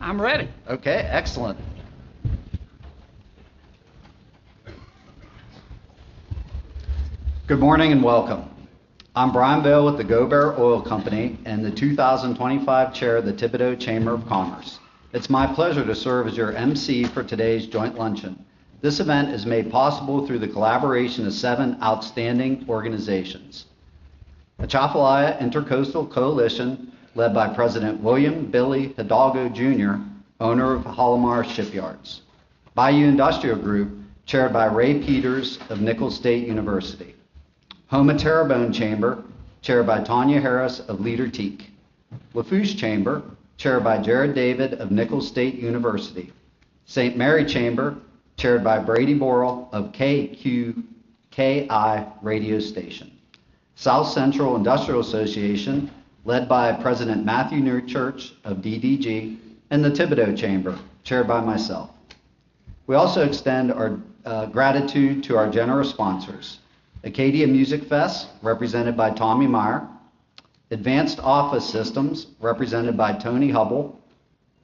I'm ready. Okay, excellent. Good morning and welcome. I'm Brian Bale with the Go Bear Oil Company and the 2025 Chair of the Thibodaux Chamber of Commerce. It's my pleasure to serve as your MC for today's joint luncheon. This event is made possible through the collaboration of 7 outstanding organizations. The Atchafalaya Intercoastal Coalition, led by President William Billy Hidalgo Jr., owner of Palomar Shipyards. Bayou Industrial Group, chaired by Ray Peters of Nicholls State University. Homa Terrebonne Chamber, chaired by Tanya Harris of Leader Teak. Lafourche Chamber, chaired by Jared David of Nicholls State University. St. Mary Chamber, chaired by Brady Borrell of KQKI radio station. South Central Industrial Association, led by President Matthew Newchurch of DDG, and the Thibodaux Chamber, chaired by myself. We also extend our gratitude to our generous sponsors. Acadia Music Fest, represented by Tommy Meyer. Advanced Office Systems, represented by Tony Hubble.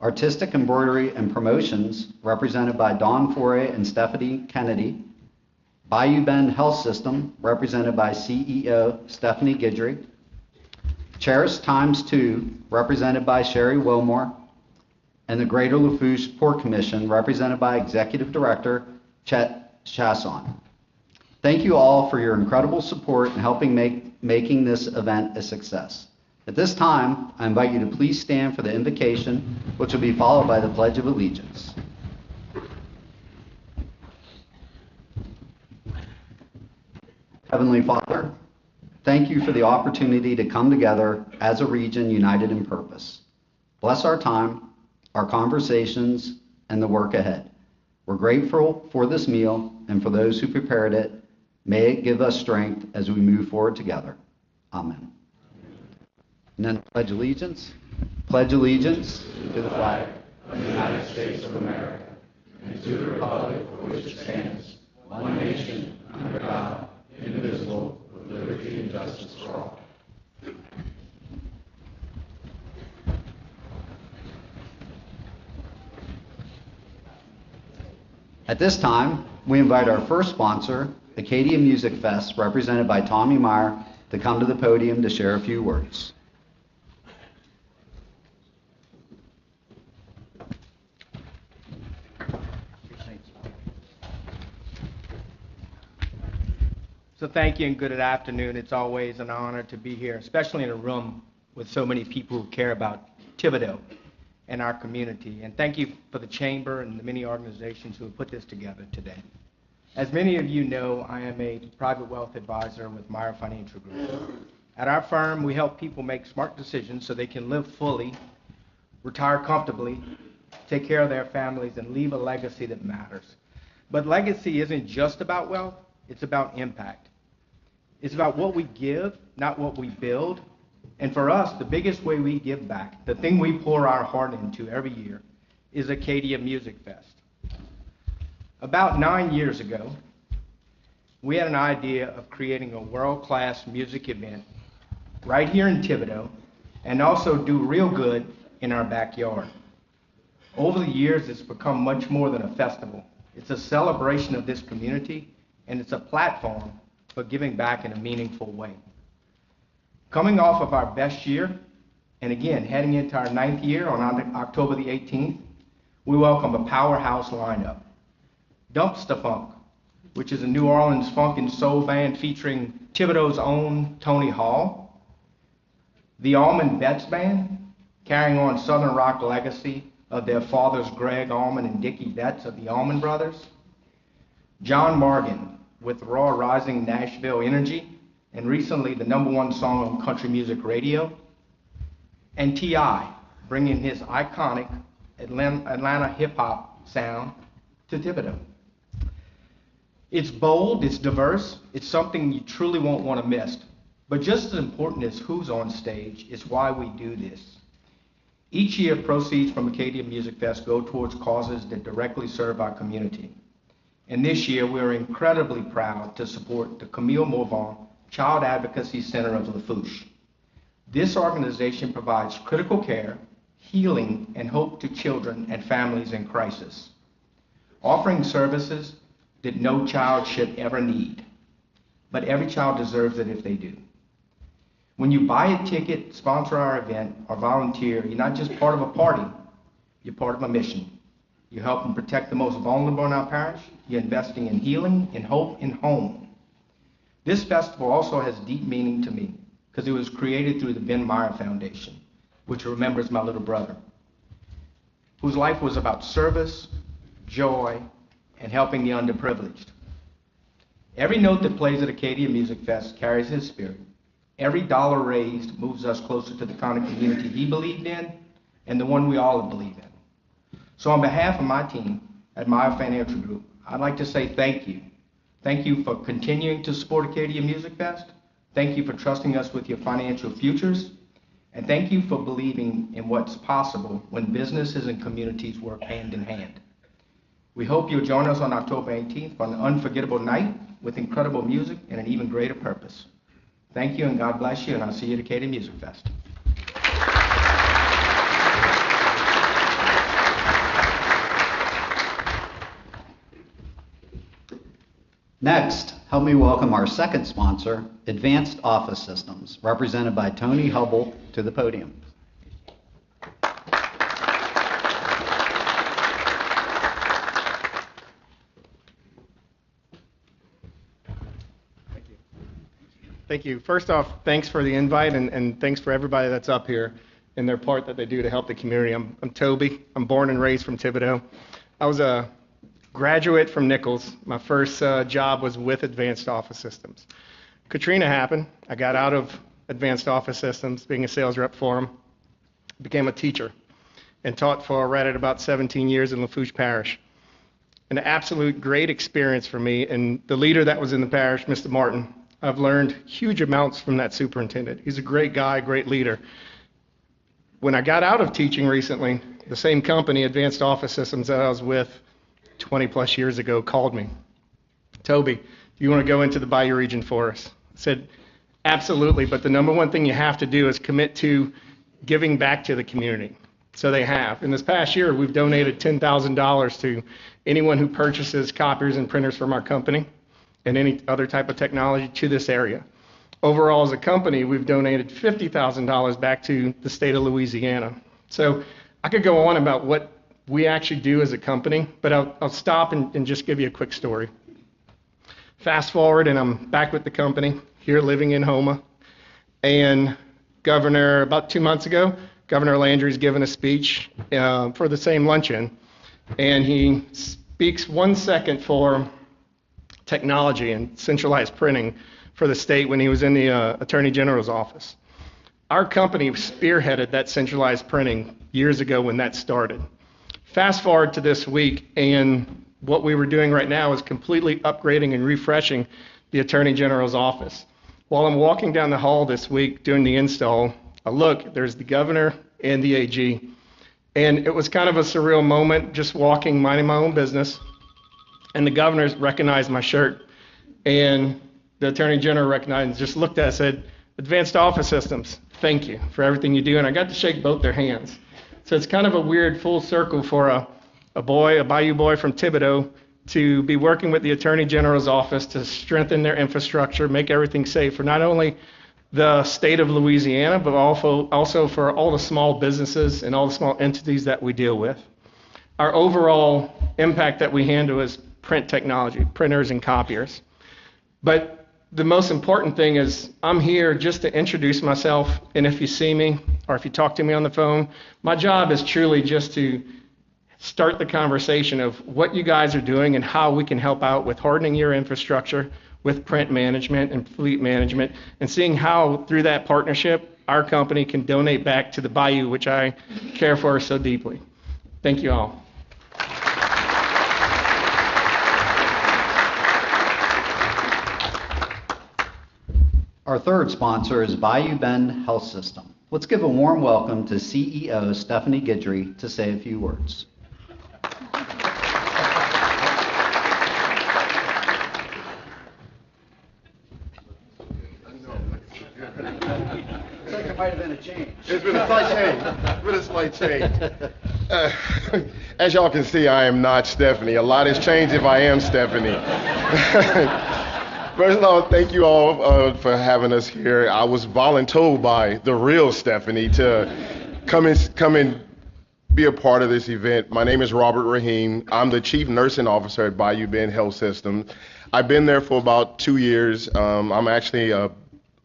Artistic Embroidery and Promotions, represented by Dawn Foray and Stephanie Kennedy. Bayou Bend Health System, represented by CEO Stephanie Guidry. Cheris Times 2, represented by Sherry Wilmore. And the Greater Lafourche Port Commission, represented by Executive Director Chet Chasson. Thank you all for your incredible support in helping making this event a success. At this time, I invite you to please stand for the invocation, which will be followed by the Pledge of Allegiance. Heavenly Father, thank you for the opportunity to come together as a region united in purpose. Bless our time, our conversations, and the work ahead. We're grateful for this meal and for those who prepared it. May it give us strength as we move forward together. Amen. And then pledge allegiance. Pledge allegiance to the flag of the United States of America and to the republic for which it stands, one nation, under God, indivisible, with liberty and justice for all. At this time, we invite our first sponsor, Acadia Music Fest, represented by Tommy Meyer, to come to the podium to share a few words. So thank you and good afternoon. It's always an honor to be here, especially in a room with so many people who care about Thibodaux and our community. And thank you for the Chamber and the many organizations who have put this together today. As many of you know, I am a private wealth advisor with Meyer Financial Group. At our firm, we help people make smart decisions so they can live fully, retire comfortably, take care of their families, and leave a legacy that matters. But legacy isn't just about wealth, it's about impact. It's about what we give, not what we build. And for us, the biggest way we give back, the thing we pour our heart into every year, is Acadia Music Fest. About 9 years ago, we had an idea of creating a world-class music event right here in Thibodaux and also do real good in our backyard. Over the years, it's become much more than a festival. It's a celebration of this community, and it's a platform for giving back in a meaningful way. Coming off of our best year, and again, heading into our 9th year on October the 18th, we welcome a powerhouse lineup. Dumpster Funk, which is a New Orleans funk and soul band featuring Thibodaux's own Tony Hall. The Allman Betts Band, carrying on Southern rock legacy of their fathers Greg Allman and Dickie Betts of the Allman Brothers. John Morgan with Raw Rising Nashville Energy, and recently the #1 song on country music radio. And T.I., bringing his iconic Atlanta hip-hop sound to Thibodaux. It's bold, it's diverse, it's something you truly won't want to miss. But just as important as who's on stage is why we do this. Each year, proceeds from Acadia Music Fest go towards causes that directly serve our community. And this year, we're incredibly proud to support the Camille Morvan Child Advocacy Center of Lafourche. This organization provides critical care, healing, and hope to children and families in crisis, offering services that no child should ever need, but every child deserves it if they do. When you buy a ticket, sponsor our event, or volunteer, you're not just part of a party, you're part of a mission. You're helping protect the most vulnerable in our parish. You're investing in healing, in hope, in home. This festival also has deep meaning to me because it was created through the Ben Meyer Foundation, which remembers my little brother, whose life was about service, joy, and helping the underprivileged. Every note that plays at Acadia Music Fest carries his spirit. Every dollar raised moves us closer to the kind of community he believed in and the one we all believe in. So on behalf of my team at Meyer Financial Group, I'd like to say thank you. Thank you for continuing to support Acadia Music Fest. Thank you for trusting us with your financial futures. And thank you for believing in what's possible when businesses and communities work hand in hand. We hope you'll join us on October 18th for an unforgettable night with incredible music and an even greater purpose. Thank you and God bless you, and I'll see you at Acadia Music Fest. Next, help me welcome our second sponsor, Advanced Office Systems, represented by Tony Hubble, to the podium. Thank you. First off, thanks for the invite, and thanks for everybody that's up here and their part that they do to help the community. I'm Toby. I'm born and raised from Thibodaux. I was a graduate from Nichols. My first job was with Advanced Office Systems. Katrina happened. I got out of Advanced Office Systems, being a sales rep for them, became a teacher, and taught for right at about 17 years in Lafourche Parish. An absolute great experience for me, and the leader that was in the parish, Mr. Martin, I've learned huge amounts from that superintendent. He's a great guy, great leader. When I got out of teaching recently, the same company, Advanced Office Systems, that I was with 20 plus years ago, called me. Toby, do you want to go into the Bayou region for us? I said, absolutely, but the number one thing you have to do is commit to giving back to the community. So they have. In this past year, we've donated $10,000 to anyone who purchases copiers and printers from our company and any other type of technology to this area. Overall, as a company, we've donated $50,000 back to the state of Louisiana. So I could go on about what we actually do as a company, but I'll stop and just give you a quick story. Fast forward, and I'm back with the company, here living in Houma, and about 2 months ago, Governor Landry's given a speech for the same luncheon, and he speaks 1 second for technology and centralized printing for the state when he was in the Attorney General's office. Our company spearheaded that centralized printing years ago when that started. Fast forward to this week, and what we were doing right now is completely upgrading and refreshing the Attorney General's office. While I'm walking down the hall this week doing the install, I look, there's the governor and the AG. And it was kind of a surreal moment, just walking, minding my own business. And the governors recognized my shirt, and the Attorney General recognized and just looked at it and said, Advanced Office Systems, thank you for everything you do. And I got to shake both their hands. So it's kind of a weird full circle for a Bayou boy from Thibodaux, to be working with the Attorney General's office to strengthen their infrastructure, make everything safe for not only the state of Louisiana, but also for all the small businesses and all the small entities that we deal with. Our overall impact that we handle is print technology, printers and copiers. But the most important thing is I'm here just to introduce myself, and if you see me or if you talk to me on the phone, my job is truly just to start the conversation of what you guys are doing and how we can help out with hardening your infrastructure, with print management and fleet management, and seeing how through that partnership our company can donate back to the Bayou, which I care for so deeply. Thank you all. Our third sponsor is Bayou Bend Health System. Let's give a warm welcome to CEO Stephanie Guidry to say a few words. Looks like there might have been a change. It's been a slight change. It's been a slight change. As y'all can see, I am not Stephanie. A lot has changed if I am Stephanie. First of all, thank you all for having us here. I was voluntold by the real Stephanie to come and be a part of this event. My name is Robert Rahim. I'm the Chief Nursing Officer at Bayou Bend Health System. I've been there for about 2 years. I'm actually a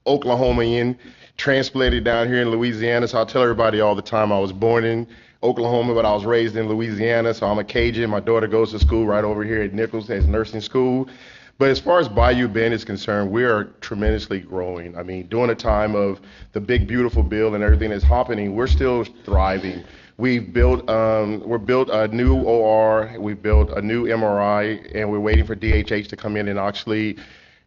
Oklahomian, transplanted down here in Louisiana, so I'll tell everybody all the time I was born in Oklahoma, but I was raised in Louisiana, so I'm a Cajun. My daughter goes to school right over here at Nichols as nursing school. But as far as Bayou Bend is concerned, we are tremendously growing. I mean, during a time of the big, beautiful bill and everything that's happening, we're still thriving. We're built a new OR, we've built a new MRI, and we're waiting for DHH to come in and actually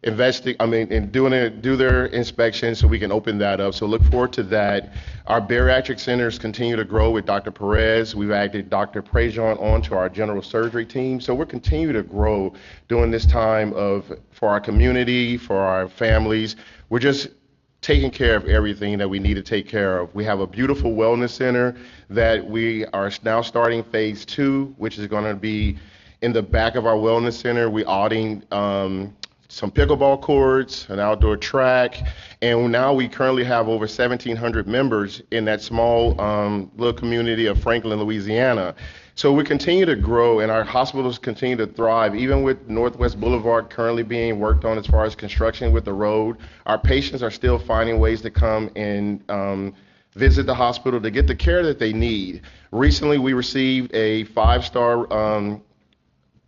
do their inspection so we can open that up. So look forward to that. Our bariatric centers continue to grow with Dr. Perez. We've added Dr. Prejean onto our general surgery team. So we're continuing to grow during this time for our community, for our families. We're just taking care of everything that we need to take care of. We have a beautiful wellness center that we are now starting phase 2, which is going to be in the back of our wellness center. We're adding some pickleball courts, an outdoor track, and now we currently have over 1,700 members in that small little community of Franklin, Louisiana. So we continue to grow, and our hospitals continue to thrive, even with Northwest Boulevard currently being worked on as far as construction with the road. Our patients are still finding ways to come and visit the hospital to get the care that they need. Recently, we received a 5-star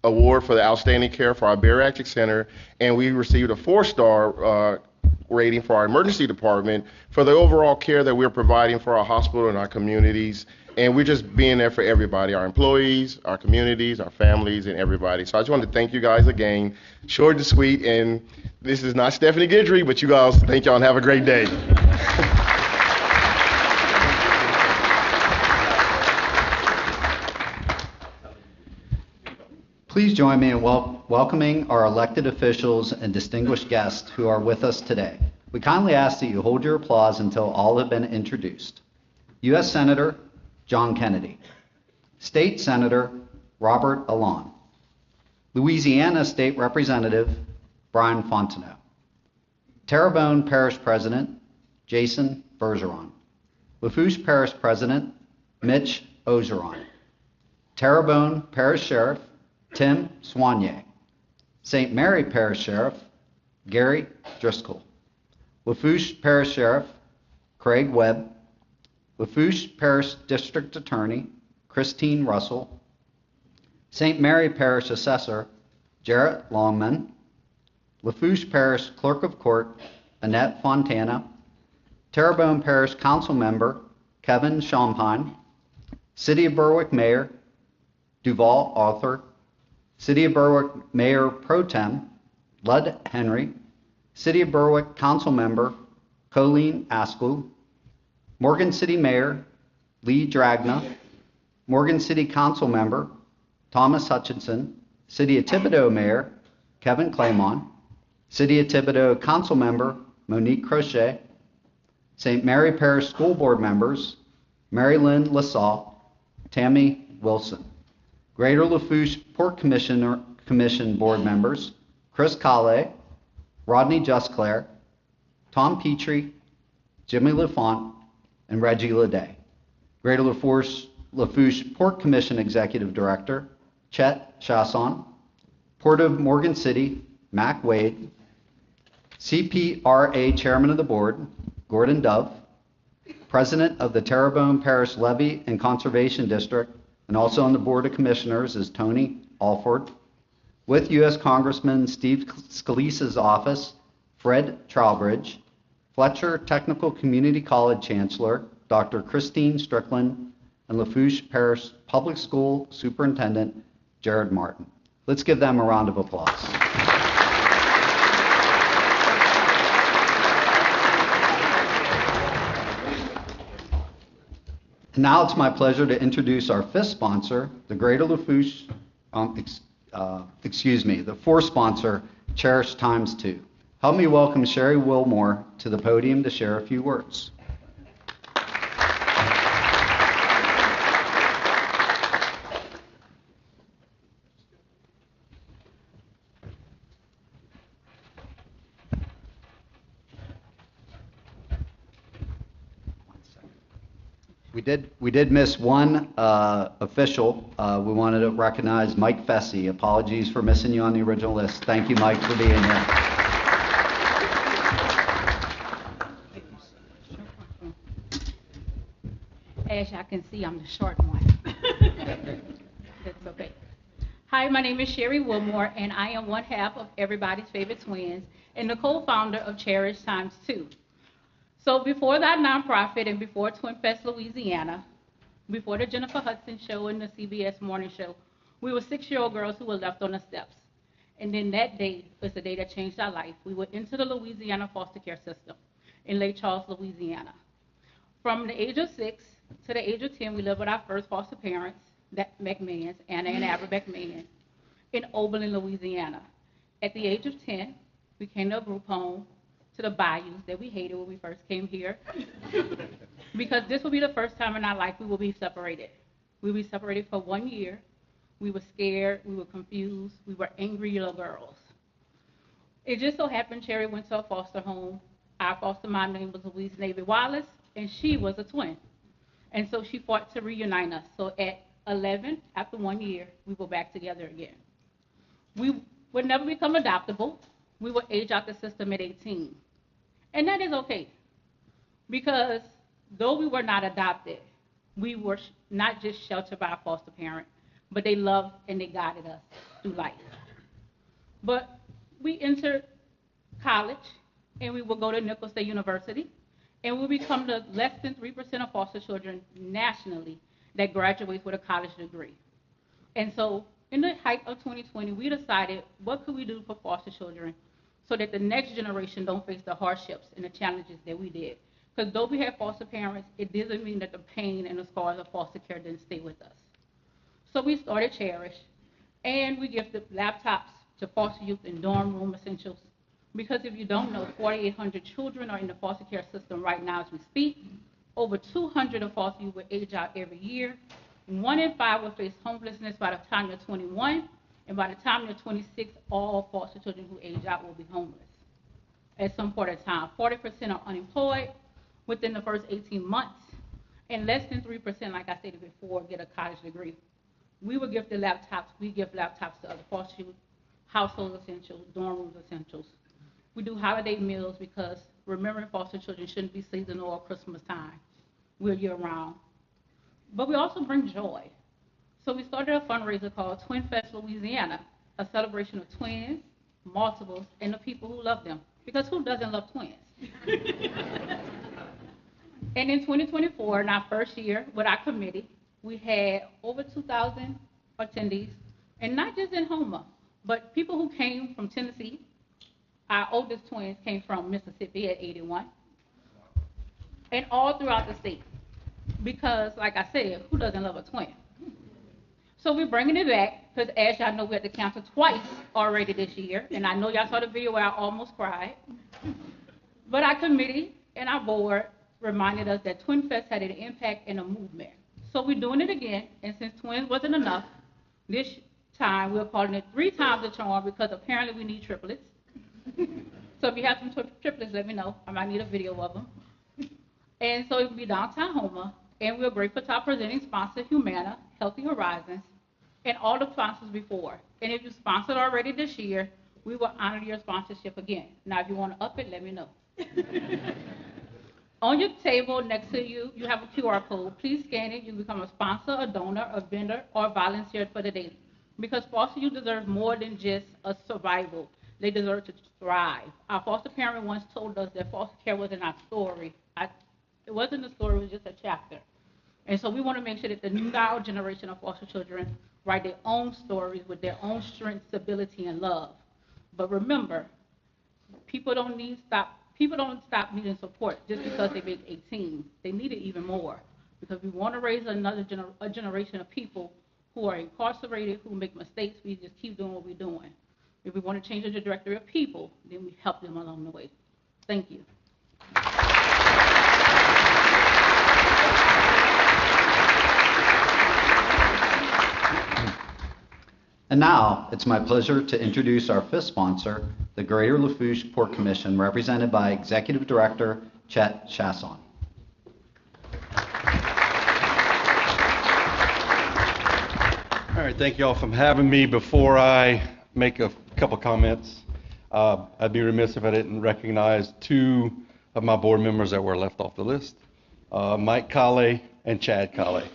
award for the outstanding care for our bariatric center, and we received a 4-star rating for our emergency department for the overall care that we're providing for our hospital and our communities. And we're just being there for everybody, our employees, our communities, our families, and everybody. So I just want to thank you guys again. Short and sweet, and this is not Stephanie Guidry, but you guys, thank y'all and have a great day. Please join me in welcoming our elected officials and distinguished guests who are with us today. We kindly ask that you hold your applause until all have been introduced. U.S. Senator John Kennedy. State Senator Robert Alon. Louisiana State Representative Brian Fontenot. Terrebonne Parish President Jason Bergeron. Lafourche Parish President Mitch Ogeron. Terrebonne Parish Sheriff Tim Soignet. St. Mary Parish Sheriff Gary Driscoll. Lafourche Parish Sheriff Craig Webb. Lafourche Parish District Attorney Christine Russell. St. Mary Parish Assessor Jarrett Longman. Lafourche Parish Clerk of Court Annette Fontana. Terrebonne Parish Council Member Kevin Champagne. City of Berwick Mayor Duval Arthur. City of Berwick Mayor Pro Tem Lud Henry. City of Berwick Council Member Colleen Askew. Morgan City Mayor Lee Dragna. Morgan City Council Member Thomas Hutchinson. City of Thibodaux Mayor Kevin Claymont. City of Thibodaux Council Member Monique Crochet. St. Mary Parish School Board members Mary Lynn LaSalle, Tammy Wilson. Greater Lafourche Port Commission Board members Chris Calle, Rodney Justclair, Tom Petrie, Jimmy LaFont, and Reggie Leday. Greater Lafourche Port Commission Executive Director Chet Chasson. Port of Morgan City Mac Wade. CPRA Chairman of the Board Gordon Dove. President of the Terrebonne Parish Levy and Conservation District, and also on the Board of Commissioners is Tony Alford. With U.S. Congressman Steve Scalise's office, Fred Trowbridge. Fletcher Technical Community College Chancellor, Dr. Christine Strickland, and Lafourche Parish Public School Superintendent, Jared Martin. Let's give them a round of applause. And now it's my pleasure to introduce our fifth sponsor, the Greater Lafourche, the fourth sponsor, Cherish Times 2, Help me welcome Sherry Wilmore to the podium to share a few words. We did miss one official. We wanted to recognize Mike Fessy. Apologies for missing you on the original list. Thank you, Mike, for being here. As y'all can see, I'm the short one. That's okay. Hi, my name is Sherry Wilmore, and I am one half of Everybody's Favorite Twins and the co-founder of Cherish Times 2. So before that nonprofit and before Twin Fest Louisiana, before the Jennifer Hudson show and the CBS morning show, we were 6-year-old girls who were left on the steps. And then that day was the day that changed our life. We went into the Louisiana foster care system in Lake Charles, Louisiana. From the age of 6 to the age of 10, we lived with our first foster parents, that McMahons, Anna and Abra McMahon, in Oberlin, Louisiana. At the age of 10, we came to a group home to the bayous that we hated when we first came here, because this will be the first time in our life we will be separated. We will be separated for 1 year. We were scared, we were confused, we were angry little girls. It just so happened Cherry went to a foster home. Our foster mom name was Louise Navy Wallace, and she was a twin. And so she fought to reunite us. So at 11, after 1 year, we were back together again. We would never become adoptable. We would age out the system at 18. And that is okay, because though we were not adopted, we were not just sheltered by a foster parent, but they loved and they guided us through life. But we entered college, and we will go to Nicholls State University, and we become the less than 3% of foster children nationally that graduates with a college degree. And so in the height of 2020, we decided, what could we do for foster children so that the next generation don't face the hardships and the challenges that we did? Because though we have foster parents, it doesn't mean that the pain and the scars of foster care didn't stay with us. So we started Cherish, and we gifted laptops to foster youth and dorm room essentials. Because if you don't know, 4,800 children are in the foster care system right now as we speak. Over 200 of foster youth will age out every year. 1 in 5 will face homelessness by the time they're 21. And by the time they're 26, all foster children who age out will be homeless at some point in time. 40% are unemployed within the first 18 months, and less than 3%, like I stated before, get a college degree. We were gifted laptops. We give laptops to other foster youth, household essentials, dorm rooms essentials. We do holiday meals because remembering foster children shouldn't be seasonal or Christmas time. We're year-round. But we also bring joy. So we started a fundraiser called Twin Fest Louisiana, a celebration of twins, multiples, and the people who love them. Because who doesn't love twins? And in 2024, in our first year with our committee, we had over 2,000 attendees, and not just in Houma, but people who came from Tennessee. Our oldest twins came from Mississippi at 81, and all throughout the state. Because, like I said, who doesn't love a twin? So we're bringing it back, because as y'all know, we had to cancel twice already this year, and I know y'all saw the video where I almost cried. But our committee and our board reminded us that Twin Fest had an impact and a movement. So we're doing it again, and since twins wasn't enough, this time we're calling it 3 times the charm, because apparently we need triplets. So if you have some triplets, let me know. I might need a video of them. And so it will be downtown Houma, and we're grateful to our presenting sponsor, Humana, Healthy Horizons, and all the sponsors before. And if you sponsored already this year, we will honor your sponsorship again. Now, if you want to up it, let me know. On your table next to you, you have a QR code. Please scan it. You become a sponsor, a donor, a vendor, or a volunteer for the day. Because foster youth deserve more than just a survival. They deserve to thrive. Our foster parent once told us that foster care wasn't our story. It wasn't a story, it was just a chapter. And so we want to make sure that the now generation of foster children write their own stories with their own strength, stability, and love. But remember, people don't stop needing support just because they make 18. They need it even more, because we want to raise a generation of people who are incarcerated, who make mistakes. We just keep doing what we're doing. If we want to change the trajectory of people, then we help them along the way. Thank you. And now, it's my pleasure to introduce our fifth sponsor, the Greater Lafourche Port Commission, represented by Executive Director Chet Chasson. All right, thank you all for having me. Before I make a couple comments, I'd be remiss if I didn't recognize two of my board members that were left off the list, Mike Colley and Chad Colley.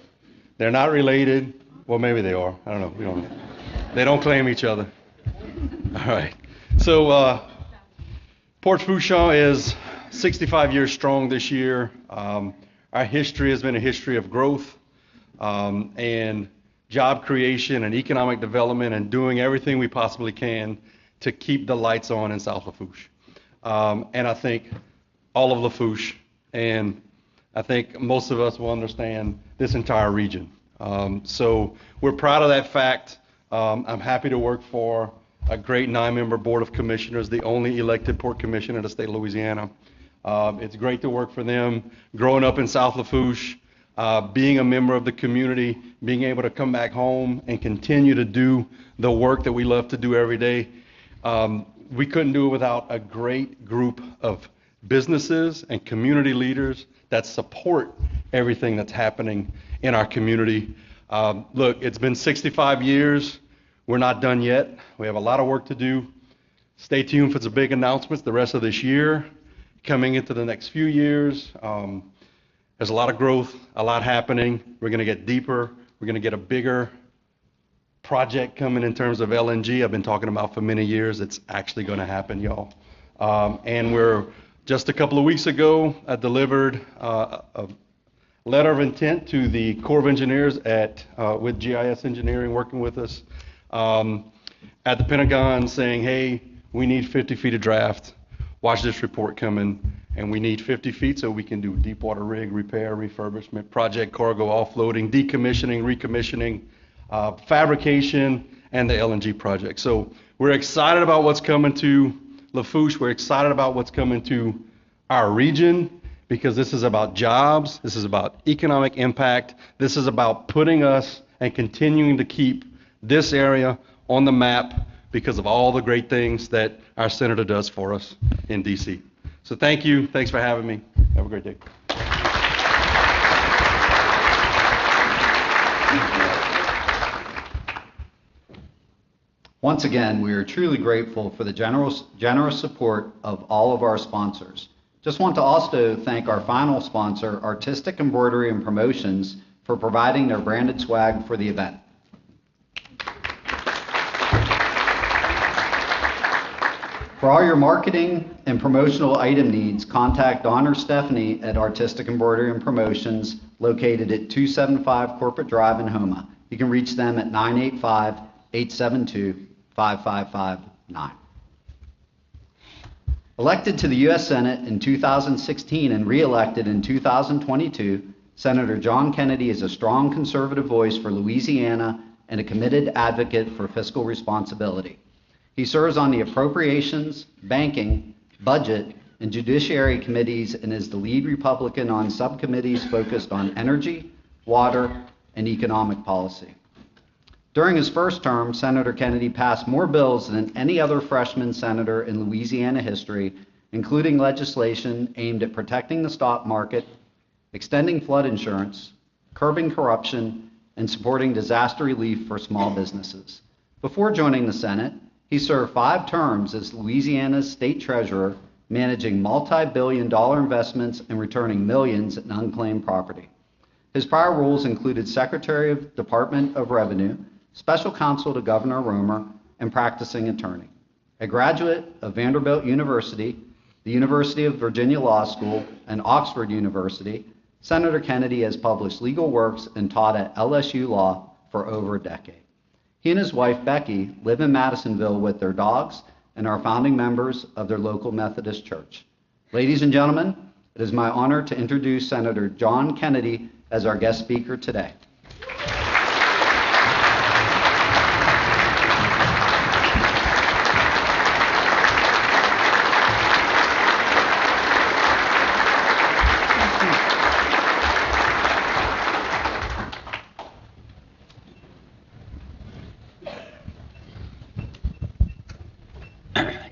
They're not related. Well, maybe they are. I don't know. We don't know. They don't claim each other. All right. So Port Fourchon is 65 years strong this year. Our history has been a history of growth and job creation and economic development and doing everything we possibly can to keep the lights on in South Lafourche. And I think all of Lafourche, and I think most of us will understand this entire region. So we're proud of that fact. I'm happy to work for a great 9-member Board of Commissioners, the only elected port commissioner in the state of Louisiana. It's great to work for them. Growing up in South Lafourche, being a member of the community, being able to come back home and continue to do the work that we love to do every day. We couldn't do it without a great group of businesses and community leaders that support everything that's happening in our community. Look, it's been 65 years. We're not done yet. We have a lot of work to do. Stay tuned for some big announcements the rest of this year, coming into the next few years. There's a lot of growth, a lot happening. We're going to get deeper. We're going to get a bigger project coming in terms of LNG. I've been talking about for many years. It's actually going to happen, y'all. And we're just a couple of weeks ago, I delivered a letter of intent to the Corps of Engineers with GIS Engineering working with us at the Pentagon saying, hey, we need 50 feet of draft. Watch this report coming. And we need 50 feet so we can do deep water rig, repair, refurbishment, project cargo offloading, decommissioning, recommissioning, fabrication, and the LNG project. So we're excited about what's coming to Lafourche. We're excited about what's coming to our region because this is about jobs. This is about economic impact. This is about putting us and continuing to keep this area on the map because of all the great things that our senator does for us in D.C. So thank you. Thanks for having me. Have a great day. Once again, we are truly grateful for the generous support of all of our sponsors. Just want to also thank our final sponsor, Artistic Embroidery and Promotions, for providing their branded swag for the event. For all your marketing and promotional item needs, contact Don or Stephanie at Artistic Embroidery and Promotions, located at 275 Corporate Drive in Houma. You can reach them at 985-872-5559. Elected to the U.S. Senate in 2016 and re-elected in 2022, Senator John Kennedy is a strong conservative voice for Louisiana and a committed advocate for fiscal responsibility. He serves on the Appropriations, Banking, Budget, and Judiciary Committees and is the lead Republican on subcommittees focused on energy, water, and economic policy. During his first term, Senator Kennedy passed more bills than any other freshman senator in Louisiana history, including legislation aimed at protecting the stock market, extending flood insurance, curbing corruption, and supporting disaster relief for small businesses. Before joining the Senate, he served 5 terms as Louisiana's state treasurer, managing multi-billion-dollar investments and returning millions in unclaimed property. His prior roles included Secretary of Department of Revenue, Special Counsel to Governor Romer, and practicing attorney. A graduate of Vanderbilt University, the University of Virginia Law School, and Oxford University, Senator Kennedy has published legal works and taught at LSU Law for over a decade. He and his wife, Becky, live in Madisonville with their dogs and are founding members of their local Methodist church. Ladies and gentlemen, it is my honor to introduce Senator John Kennedy as our guest speaker today.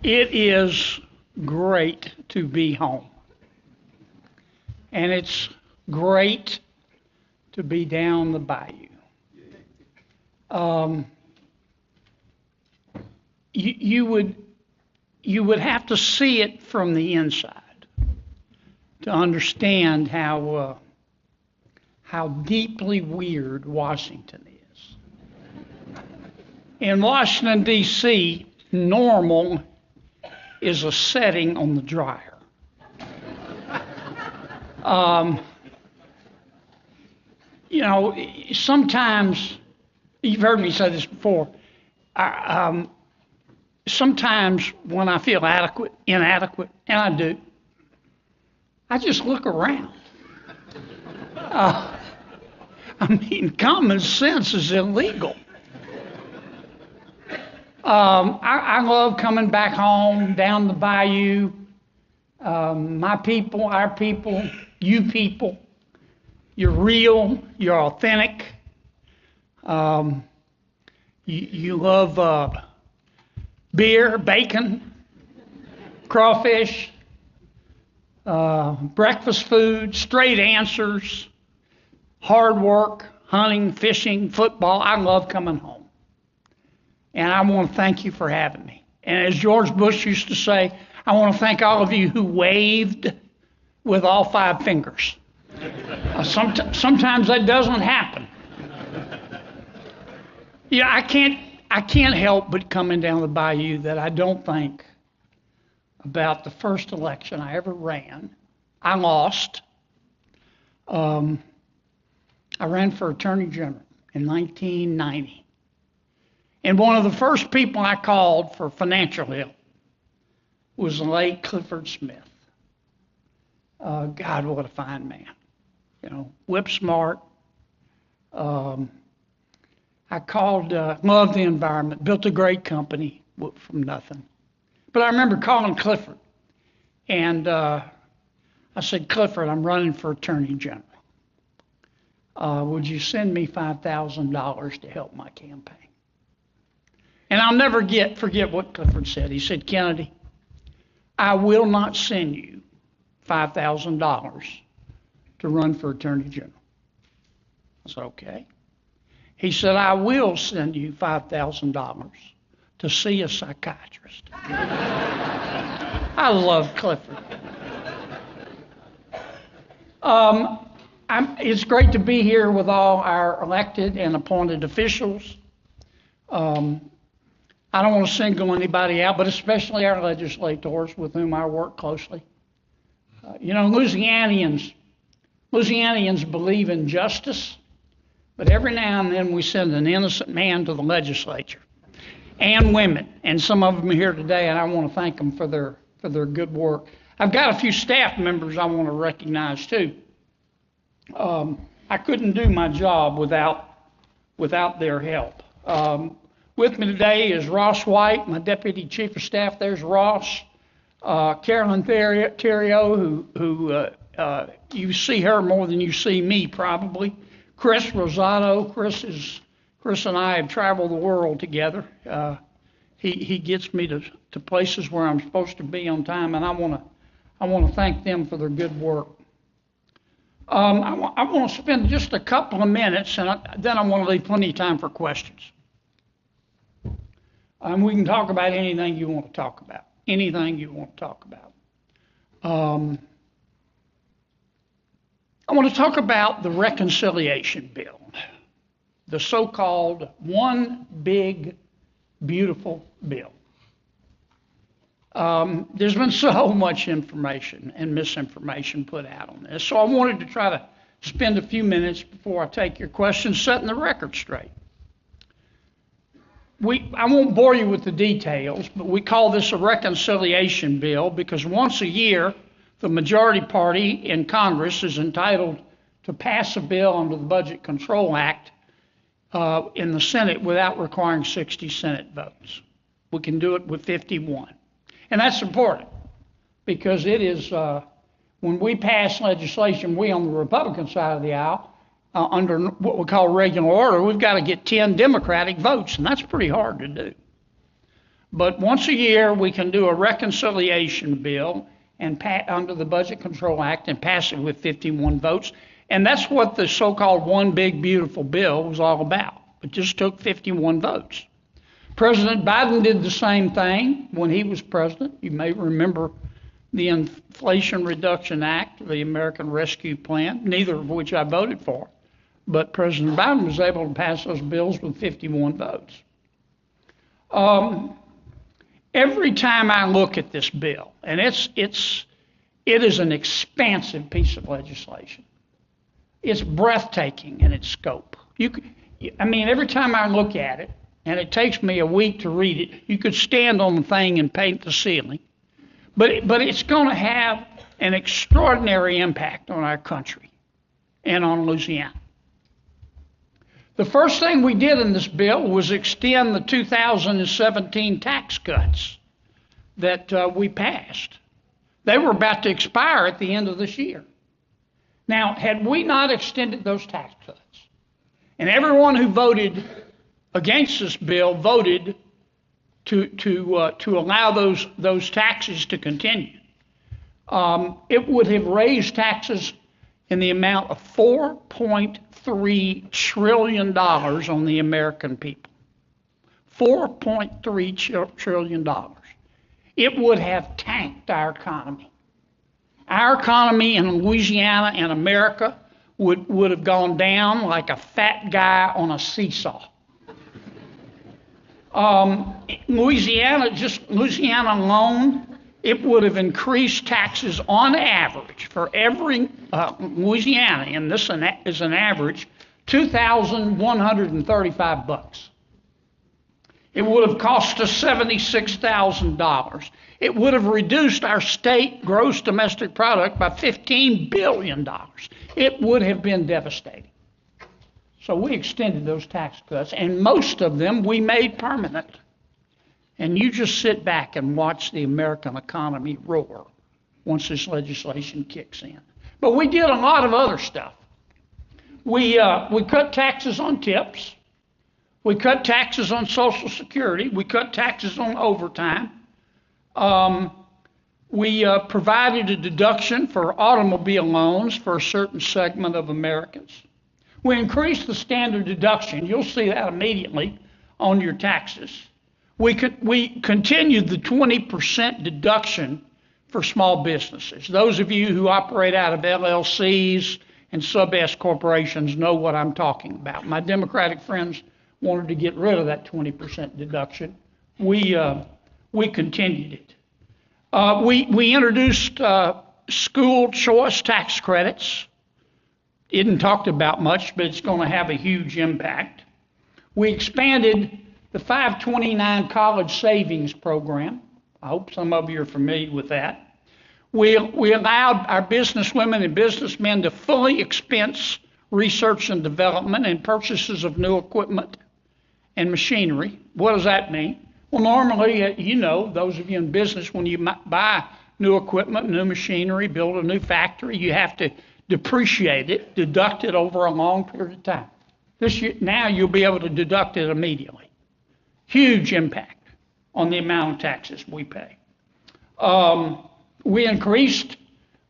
It is great to be home. And it's great to be down the bayou. You would have to see it from the inside to understand how deeply weird Washington is. In Washington, D.C., normal is a setting on the dryer. Sometimes, you've heard me say this before, sometimes when I feel inadequate, and I do, I just look around. Common sense is illegal. I love coming back home, down the bayou. My people, our people, you people. You're real, you're authentic. You love beer, bacon, crawfish, breakfast food, straight answers, hard work, hunting, fishing, football. I love coming home. And I want to thank you for having me. And as George Bush used to say, I want to thank all of you who waved with all 5 fingers. Sometimes that doesn't happen. I can't help but coming down the bayou that I don't think about the first election I ever ran. I lost. I ran for Attorney General in 1990. And one of the first people I called for financial help was the late Clifford Smith. God, what a fine man. Whip smart. I called, loved the environment, built a great company from nothing. But I remember calling Clifford, and I said, Clifford, I'm running for Attorney General. Would you send me $5,000 to help my campaign? And I'll never forget what Clifford said. He said, Kennedy, I will not send you $5,000 to run for Attorney General. I said, okay. He said, I will send you $5,000 to see a psychiatrist. I love Clifford. It's great to be here with all our elected and appointed officials. I don't want to single anybody out, but especially our legislators with whom I work closely. Louisianians believe in justice, but every now and then we send an innocent man to the legislature, and women, and some of them are here today, and I want to thank them for their good work. I've got a few staff members I want to recognize too. I couldn't do my job without their help. With me today is Ross White, my Deputy Chief of Staff. There's Ross. Carolyn Theriot, who you see her more than you see me probably. Chris Rosado. Chris and I have traveled the world together. He gets me to places where I'm supposed to be on time, and I want to thank them for their good work. I want to spend just a couple of minutes, and then I want to leave plenty of time for questions. We can talk about anything you want to talk about. Anything you want to talk about. I want to talk about the reconciliation bill, the so-called one big, beautiful bill. There's been so much information and misinformation put out on this, so I wanted to try to spend a few minutes before I take your questions setting the record straight. I won't bore you with the details, but we call this a reconciliation bill because once a year, the majority party in Congress is entitled to pass a bill under the Budget Control Act in the Senate without requiring 60 Senate votes. We can do it with 51. And that's important because it is, when we pass legislation, we on the Republican side of the aisle, under what we call regular order, we've got to get 10 Democratic votes, and that's pretty hard to do. But once a year, we can do a reconciliation bill and under the Budget Control Act and pass it with 51 votes. And that's what the so-called One Big Beautiful Bill was all about. It just took 51 votes. President Biden did the same thing when he was president. You may remember the Inflation Reduction Act, the American Rescue Plan, neither of which I voted for. But President Biden was able to pass those bills with 51 votes. Every time I look at this bill, and it is an expansive piece of legislation. It's breathtaking in its scope. Every time I look at it, and it takes me a week to read it, you could stand on the thing and paint the ceiling. But it's going to have an extraordinary impact on our country and on Louisiana. The first thing we did in this bill was extend the 2017 tax cuts that we passed. They were about to expire at the end of this year. Now, had we not extended those tax cuts, and everyone who voted against this bill voted to allow those taxes to continue, it would have raised taxes in the amount of $4.3 trillion on the American people. $4.3 trillion. It would have tanked our economy. Our economy in Louisiana and America would have gone down like a fat guy on a seesaw. Louisiana alone, it would have increased taxes on average for every Louisiana, and this is an average, $2,135. It would have cost us $76,000. It would have reduced our state gross domestic product by $15 billion. It would have been devastating. So we extended those tax cuts, and most of them we made permanent. And you just sit back and watch the American economy roar once this legislation kicks in. But we did a lot of other stuff. We cut taxes on tips. We cut taxes on Social Security. We cut taxes on overtime. We provided a deduction for automobile loans for a certain segment of Americans. We increased the standard deduction. You'll see that immediately on your taxes. We continued the 20% deduction for small businesses. Those of you who operate out of LLCs and sub-S corporations know what I'm talking about. My Democratic friends wanted to get rid of that 20% deduction. We continued it. We introduced school choice tax credits. Isn't talked about much, but it's going to have a huge impact. We expanded the 529 College Savings Program. I hope some of you are familiar with that. We allowed our businesswomen and businessmen to fully expense research and development and purchases of new equipment and machinery. What does that mean? Well, normally, those of you in business, when you buy new equipment, new machinery, build a new factory, you have to depreciate it, deduct it over a long period of time. Now you'll be able to deduct it immediately. Huge impact on the amount of taxes we pay. We increased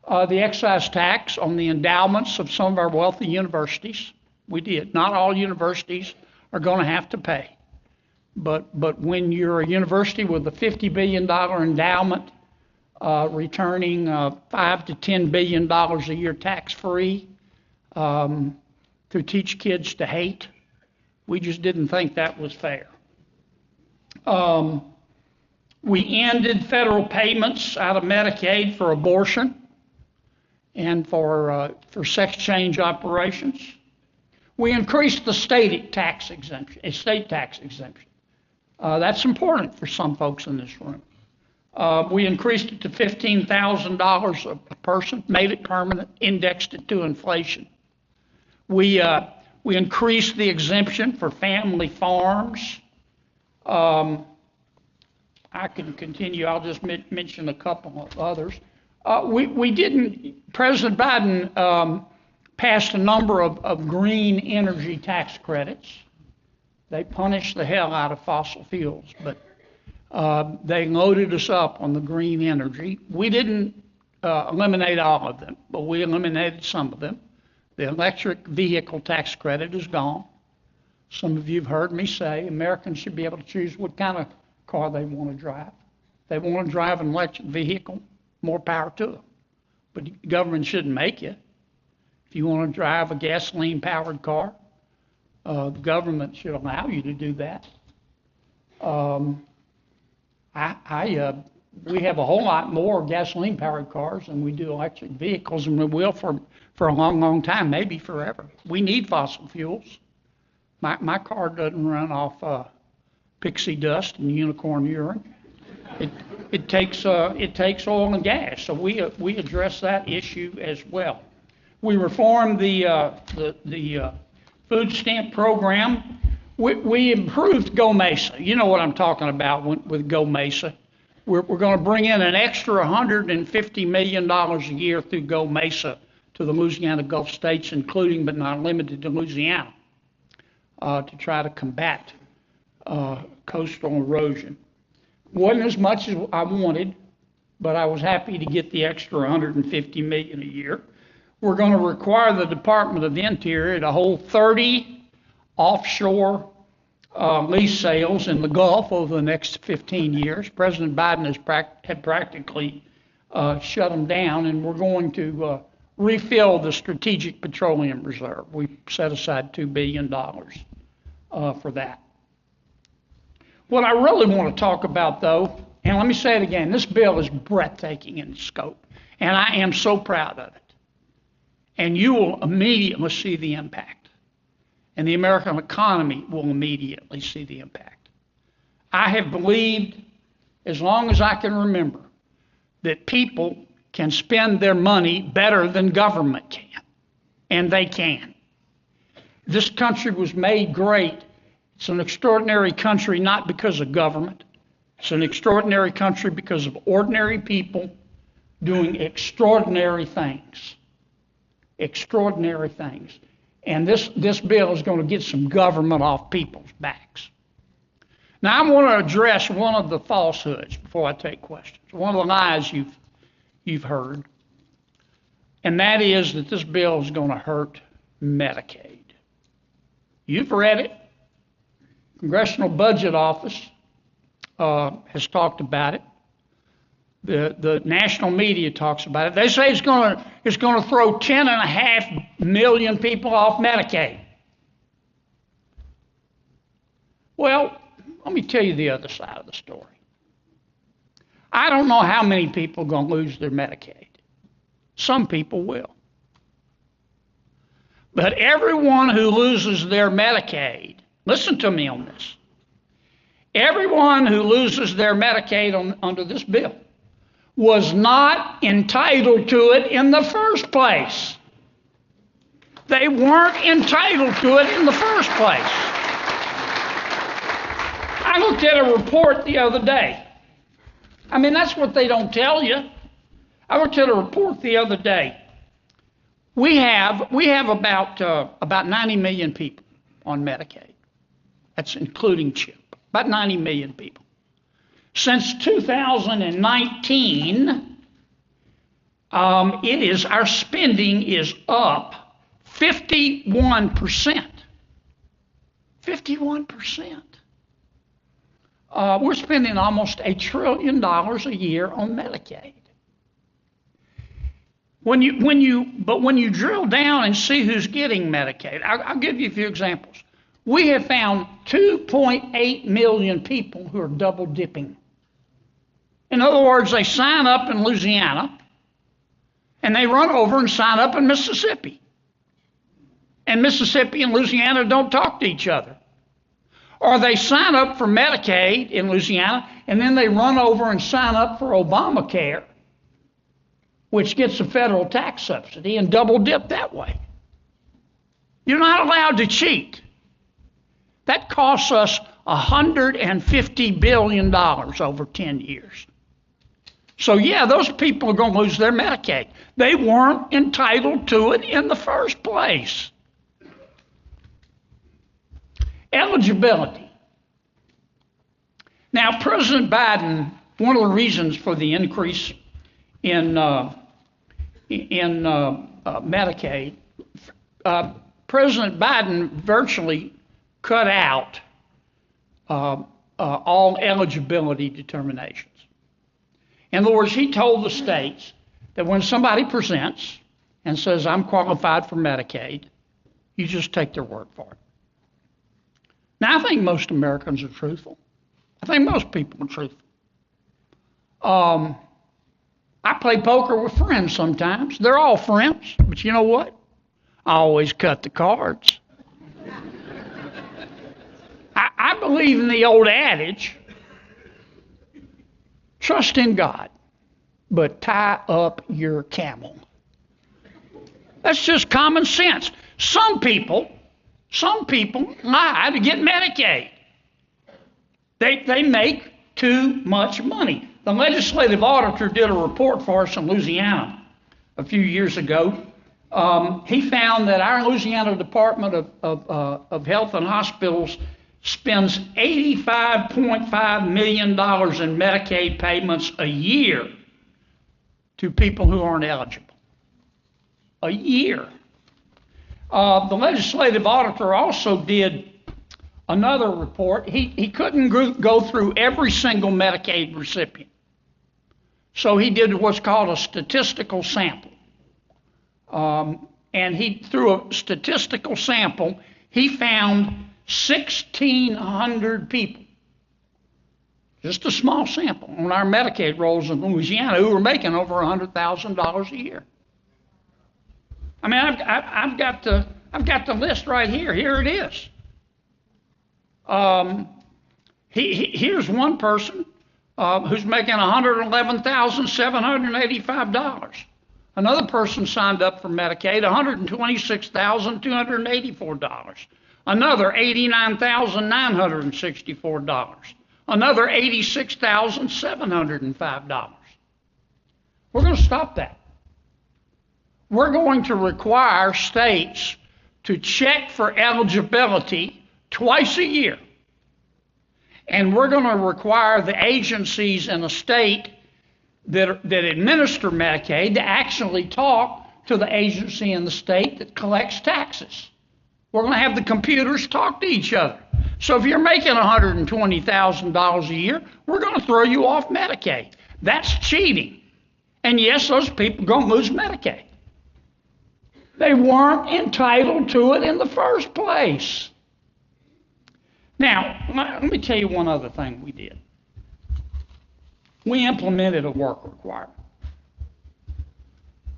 the excise tax on the endowments of some of our wealthy universities. We did. Not all universities are going to have to pay. But when you're a university with a $50 billion endowment, returning $5 to $10 billion a year tax-free to teach kids to hate, we just didn't think that was fair. We ended federal payments out of Medicaid for abortion and for sex change operations. We increased the estate tax exemption. That's important for some folks in this room. We increased it to $15,000 a person, made it permanent, indexed it to inflation. We increased the exemption for family farms. I can continue. I'll just mention a couple of others. President Biden passed a number of green energy tax credits. They punish the hell out of fossil fuels, but They loaded us up on the green energy. We didn't eliminate all of them, but we eliminated some of them. The electric vehicle tax credit is gone. Some of you have heard me say Americans should be able to choose what kind of car they want to drive. They want to drive an electric vehicle, more power to them. But the government shouldn't make you. If you want to drive a gasoline-powered car, the government should allow you to do that. We have a whole lot more gasoline-powered cars than we do electric vehicles, and we will for a long, long time, maybe forever. We need fossil fuels. My car doesn't run off pixie dust and unicorn urine. It takes oil and gas, so we address that issue as well. We reformed the food stamp program. We improved Go Mesa. You know what I'm talking about with Go Mesa. We're going to bring in an extra $150 million a year through Go Mesa to the Louisiana Gulf states, including but not limited to Louisiana, to try to combat coastal erosion. Wasn't as much as I wanted, but I was happy to get the extra $150 million a year. We're going to require the Department of the Interior to hold 30 offshore lease sales in the Gulf over the next 15 years. President Biden had practically shut them down, and we're going to refill the Strategic Petroleum Reserve. We set aside $2 billion for that. What I really want to talk about, though, and let me say it again, this bill is breathtaking in scope, and I am so proud of it. And you will immediately see the impact. And the American economy will immediately see the impact. I have believed, as long as I can remember, that people can spend their money better than government can. And they can. This country was made great. It's an extraordinary country not because of government. It's an extraordinary country because of ordinary people doing extraordinary things. Extraordinary things. And this bill is going to get some government off people's backs. Now, I want to address one of the falsehoods before I take questions. One of the lies you've heard, and that is that this bill is going to hurt Medicaid. You've read it. Congressional Budget Office has talked about it. The national media talks about it. They say it's going to throw 10.5 million people off Medicaid. Well, let me tell you the other side of the story. I don't know how many people are going to lose their Medicaid. Some people will. But everyone who loses their Medicaid, listen to me on this. Everyone who loses their Medicaid under this bill was not entitled to it in the first place. They weren't entitled to it in the first place. I looked at a report the other day. I mean, that's what they don't tell you. I looked at a report the other day. We have about 90 million people on Medicaid. That's including CHIP. About 90 million people. Since 2019, our spending is up 51%. 51%. We're spending almost $1 trillion a year on Medicaid. When you drill down and see who's getting Medicaid, I'll give you a few examples. We have found 2.8 million people who are double dipping. In other words, they sign up in Louisiana and they run over and sign up in Mississippi. And Mississippi and Louisiana don't talk to each other. Or they sign up for Medicaid in Louisiana and then they run over and sign up for Obamacare, which gets a federal tax subsidy, and double dip that way. You're not allowed to cheat. That costs us $150 billion over 10 years. So yeah, those people are going to lose their Medicaid. They weren't entitled to it in the first place. Eligibility. Now, President Biden, one of the reasons for the increase in Medicaid, President Biden virtually cut out all eligibility determinations. In other words, he told the states that when somebody presents and says, I'm qualified for Medicaid, you just take their word for it. Now, I think most Americans are truthful. I think most people are truthful. I play poker with friends sometimes. They're all friends, but you know what? I always cut the cards. I believe in the old adage, trust in God, but tie up your camel. That's just common sense. Some people lie to get Medicaid. They make too much money. The legislative auditor did a report for us in Louisiana a few years ago. He found that our Louisiana Department of Health and Hospitals spends $85.5 million in Medicaid payments a year to people who aren't eligible. A year. The legislative auditor also did another report. He couldn't go through every single Medicaid recipient. So he did what's called a statistical sample. And through a statistical sample, he found 1,600 people, just a small sample, on our Medicaid rolls in Louisiana who were making over $100,000 a year. I mean, I've got the list right here. Here it is. Here's one person who's making $111,785. Another person signed up for Medicaid, $126,284. Another $89,964. Another $86,705. We're going to stop that. We're going to require states to check for eligibility twice a year. And we're going to require the agencies in a state that administer Medicaid to actually talk to the agency in the state that collects taxes. We're going to have the computers talk to each other. So if you're making $120,000 a year, we're going to throw you off Medicaid. That's cheating. And yes, those people are going to lose Medicaid. They weren't entitled to it in the first place. Now, let me tell you one other thing we did. We implemented a work requirement.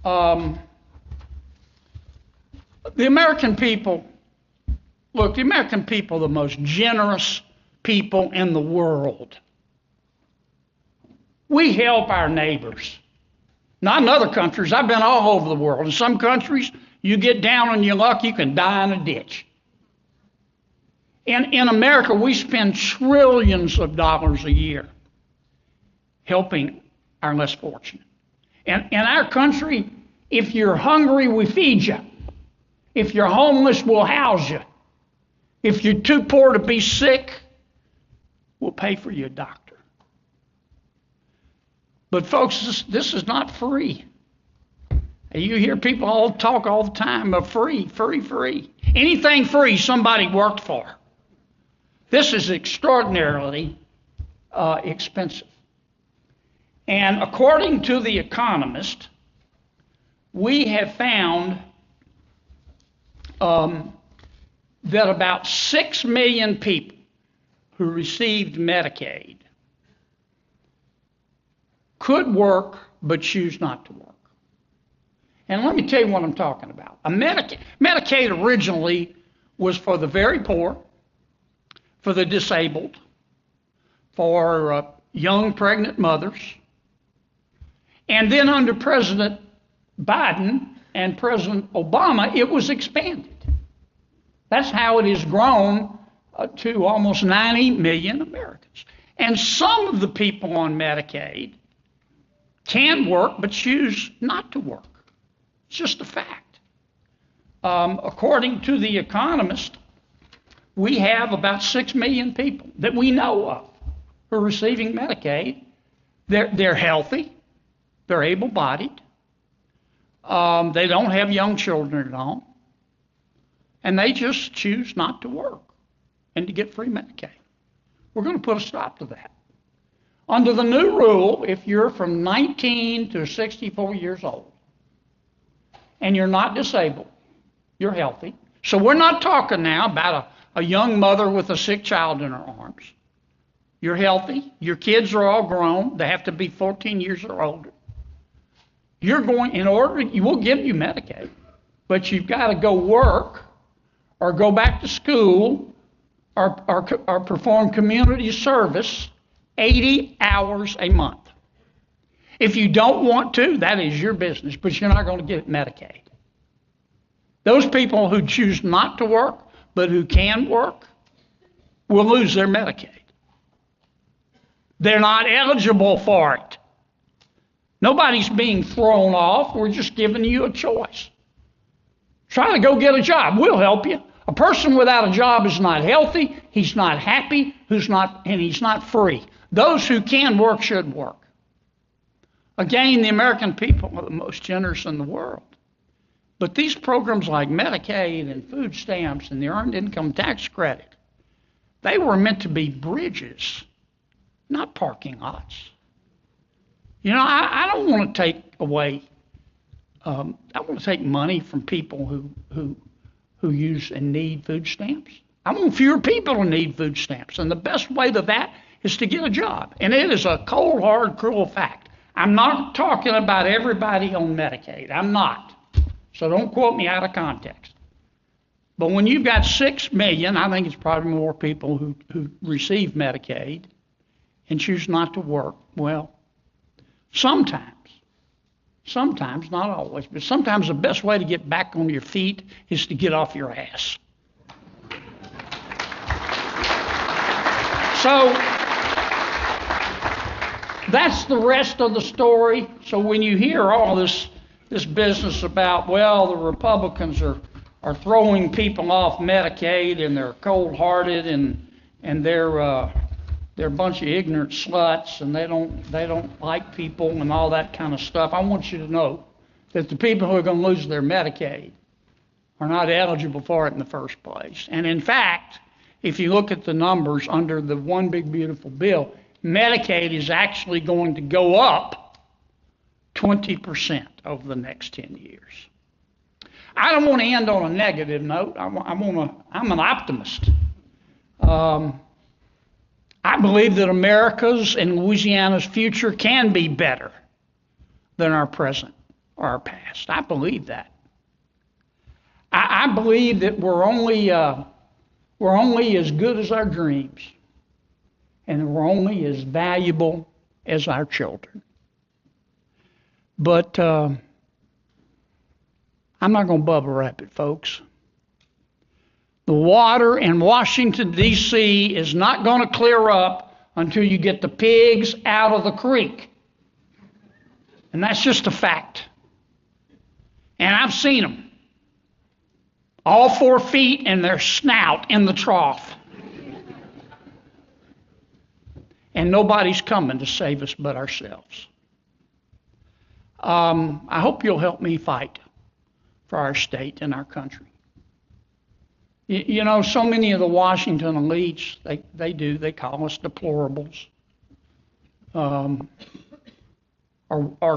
The American people are the most generous people in the world. We help our neighbors. Not in other countries. I've been all over the world. In some countries, you get down on your luck, you can die in a ditch. In America, we spend trillions of dollars a year helping our less fortunate. And in our country, if you're hungry, we feed you. If you're homeless, we'll house you. If you're too poor to be sick, we'll pay for your doctor. But folks, this is not free. You hear people all talk all the time of free, free, free. Anything free, somebody worked for. This is extraordinarily expensive. And according to The Economist, we have found that about 6 million people who received Medicaid could work but choose not to work. And let me tell you what I'm talking about. Medicaid originally was for the very poor, for the disabled, for young pregnant mothers. And then under President Biden and President Obama, it was expanded. That's how it has grown to almost 90 million Americans. And some of the people on Medicaid can work but choose not to work. It's just a fact. According to The Economist, we have about 6 million people that we know of who are receiving Medicaid. They're healthy, they're able-bodied, they don't have young children at home, and they just choose not to work and to get free Medicaid. We're going to put a stop to that. Under the new rule, if you're from 19 to 64 years old and you're not disabled, you're healthy. So we're not talking now about a young mother with a sick child in her arms. You're healthy. Your kids are all grown. They have to be 14 years or older. We'll give you Medicaid, but you've got to go work or go back to school or perform community service 80 hours a month. If you don't want to, that is your business, but you're not going to get Medicaid. Those people who choose not to work, but who can work, will lose their Medicaid. They're not eligible for it. Nobody's being thrown off. We're just giving you a choice. Try to go get a job. We'll help you. A person without a job is not healthy, he's not happy, and he's not free. Those who can work should work. Again, the American people are the most generous in the world. But these programs like Medicaid and food stamps and the Earned Income Tax Credit, they were meant to be bridges, not parking lots. You know, I don't want to take away, I want to take money from people who use and need food stamps. I want fewer people to need food stamps, and the best way to that is to get a job. And it is a cold, hard, cruel fact. I'm not talking about everybody on Medicaid. I'm not. So don't quote me out of context. But when you've got 6 million, I think it's probably more people who receive Medicaid and choose not to work, well, sometimes, not always, but sometimes the best way to get back on your feet is to get off your ass. So that's the rest of the story. So when you hear all this business about, well, the Republicans are throwing people off Medicaid and they're cold-hearted and they're a bunch of ignorant sluts and they don't like people and all that kind of stuff, I want you to know that the people who are going to lose their Medicaid are not eligible for it in the first place. And in fact, if you look at the numbers under the One Big Beautiful Bill, Medicaid is actually going to go up 20% over the next 10 years. I don't want to end on a negative note. I'm an optimist. I believe that America's and Louisiana's future can be better than our present or our past. I believe that. I believe that we're only as good as our dreams, and we're only as valuable as our children. But I'm not going to bubble wrap it, folks. The water in Washington, D.C. is not going to clear up until you get the pigs out of the creek. And that's just a fact. And I've seen them. All 4 feet and their snout in the trough. And nobody's coming to save us but ourselves. I hope you'll help me fight for our state and our country. You know, so many of the Washington elites, they call us deplorables. Or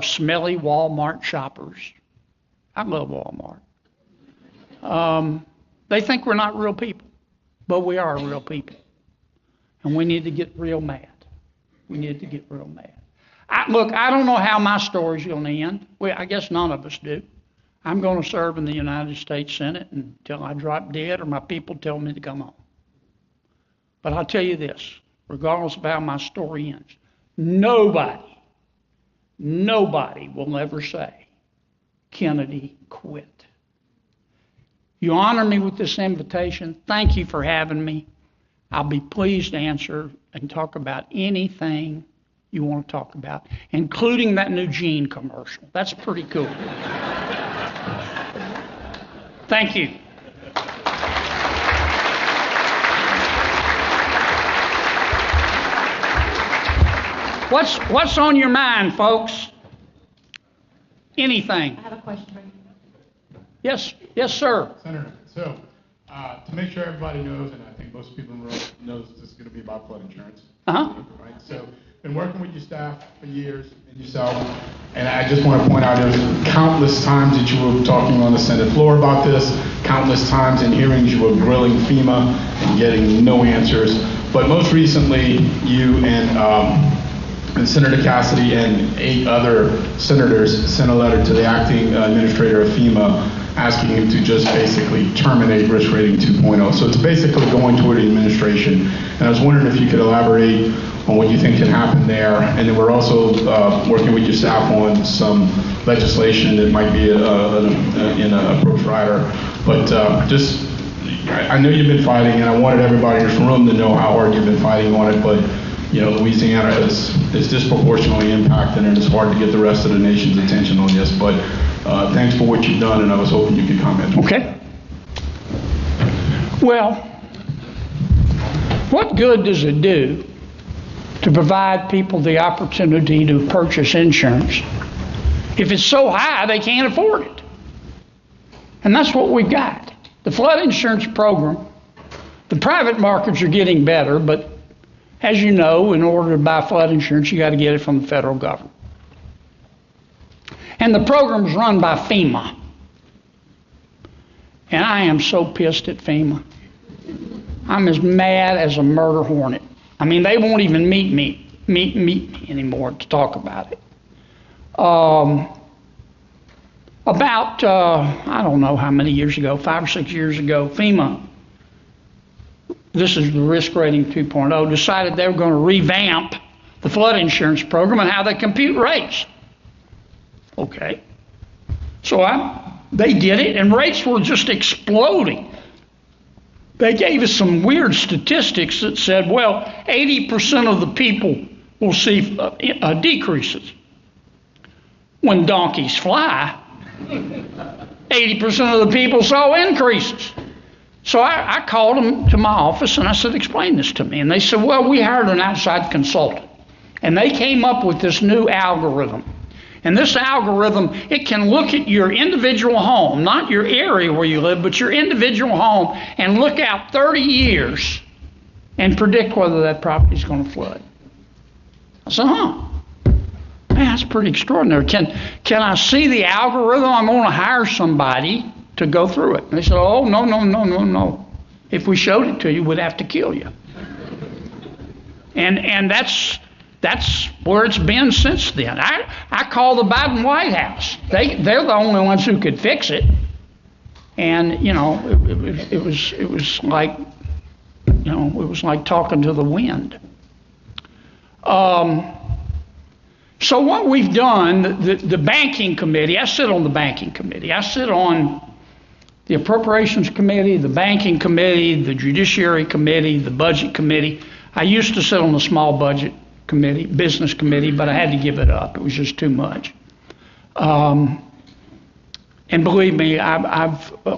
smelly Walmart shoppers. I love Walmart. They think we're not real people, but we are real people. And we need to get real mad. We need to get real mad. Look, I don't know how my story's going to end. I guess none of us do. I'm going to serve in the United States Senate until I drop dead or my people tell me to come home. But I'll tell you this, regardless of how my story ends, nobody will ever say Kennedy quit. You honor me with this invitation. Thank you for having me. I'll be pleased to answer and talk about anything you want to talk about, including that new Gene commercial. That's pretty cool. Thank you. What's on your mind, folks? Anything? I have a question for you. Yes, sir. Senator, so to make sure everybody knows, and I think most people in the room knows this is going to be about flood insurance. Uh-huh. Right? So, been working with your staff for years and yourself, and I just want to point out there's countless times that you were talking on the Senate floor about this, countless times in hearings you were grilling FEMA and getting no answers. But most recently, you and Senator Cassidy and 8 other senators sent a letter to the acting administrator of FEMA asking him to just basically terminate risk rating 2.0. So it's basically going toward the administration. And I was wondering if you could elaborate on what you think can happen there. And then we're also working with your staff on some legislation that might be in an approach rider. But I know you've been fighting, and I wanted everybody in this room to know how hard you've been fighting on it. But Louisiana is disproportionately impacted, and it's hard to get the rest of the nation's attention on this. But thanks for what you've done, and I was hoping you could comment. Okay. Well, what good does it do to provide people the opportunity to purchase insurance if it's so high they can't afford it? And that's what we've got. The flood insurance program, the private markets are getting better, but as you know, in order to buy flood insurance, you got to get it from the federal government. And the program's run by FEMA. And I am so pissed at FEMA. I'm as mad as a murder hornet. I mean, they won't even meet me anymore to talk about it. About, I don't know how many years ago, 5 or 6 years ago, FEMA, this is the risk rating 2.0, decided they were going to revamp the flood insurance program and how they compute rates. Okay. So they did it, and rates were just exploding. They gave us some weird statistics that said, well, 80% of the people will see decreases. When donkeys fly, 80% of the people saw increases. So I called them to my office and I said, explain this to me. And they said, well, we hired an outside consultant. And they came up with this new algorithm. And this algorithm, it can look at your individual home, not your area where you live, but your individual home, and look out 30 years and predict whether that property is going to flood. I said, man, that's pretty extraordinary. Can I see the algorithm? I'm going to hire somebody to go through it. And they said, oh, no. If we showed it to you, we'd have to kill you. And that's where it's been since then. I called the Biden White House. They're the only ones who could fix it. And it was like talking to the wind. So what we've done, the banking committee. I sit on the banking committee. I sit on the appropriations committee, the banking committee, the judiciary committee, the budget committee. I used to sit on the small budget committee, business committee, but I had to give it up. It was just too much. And believe me,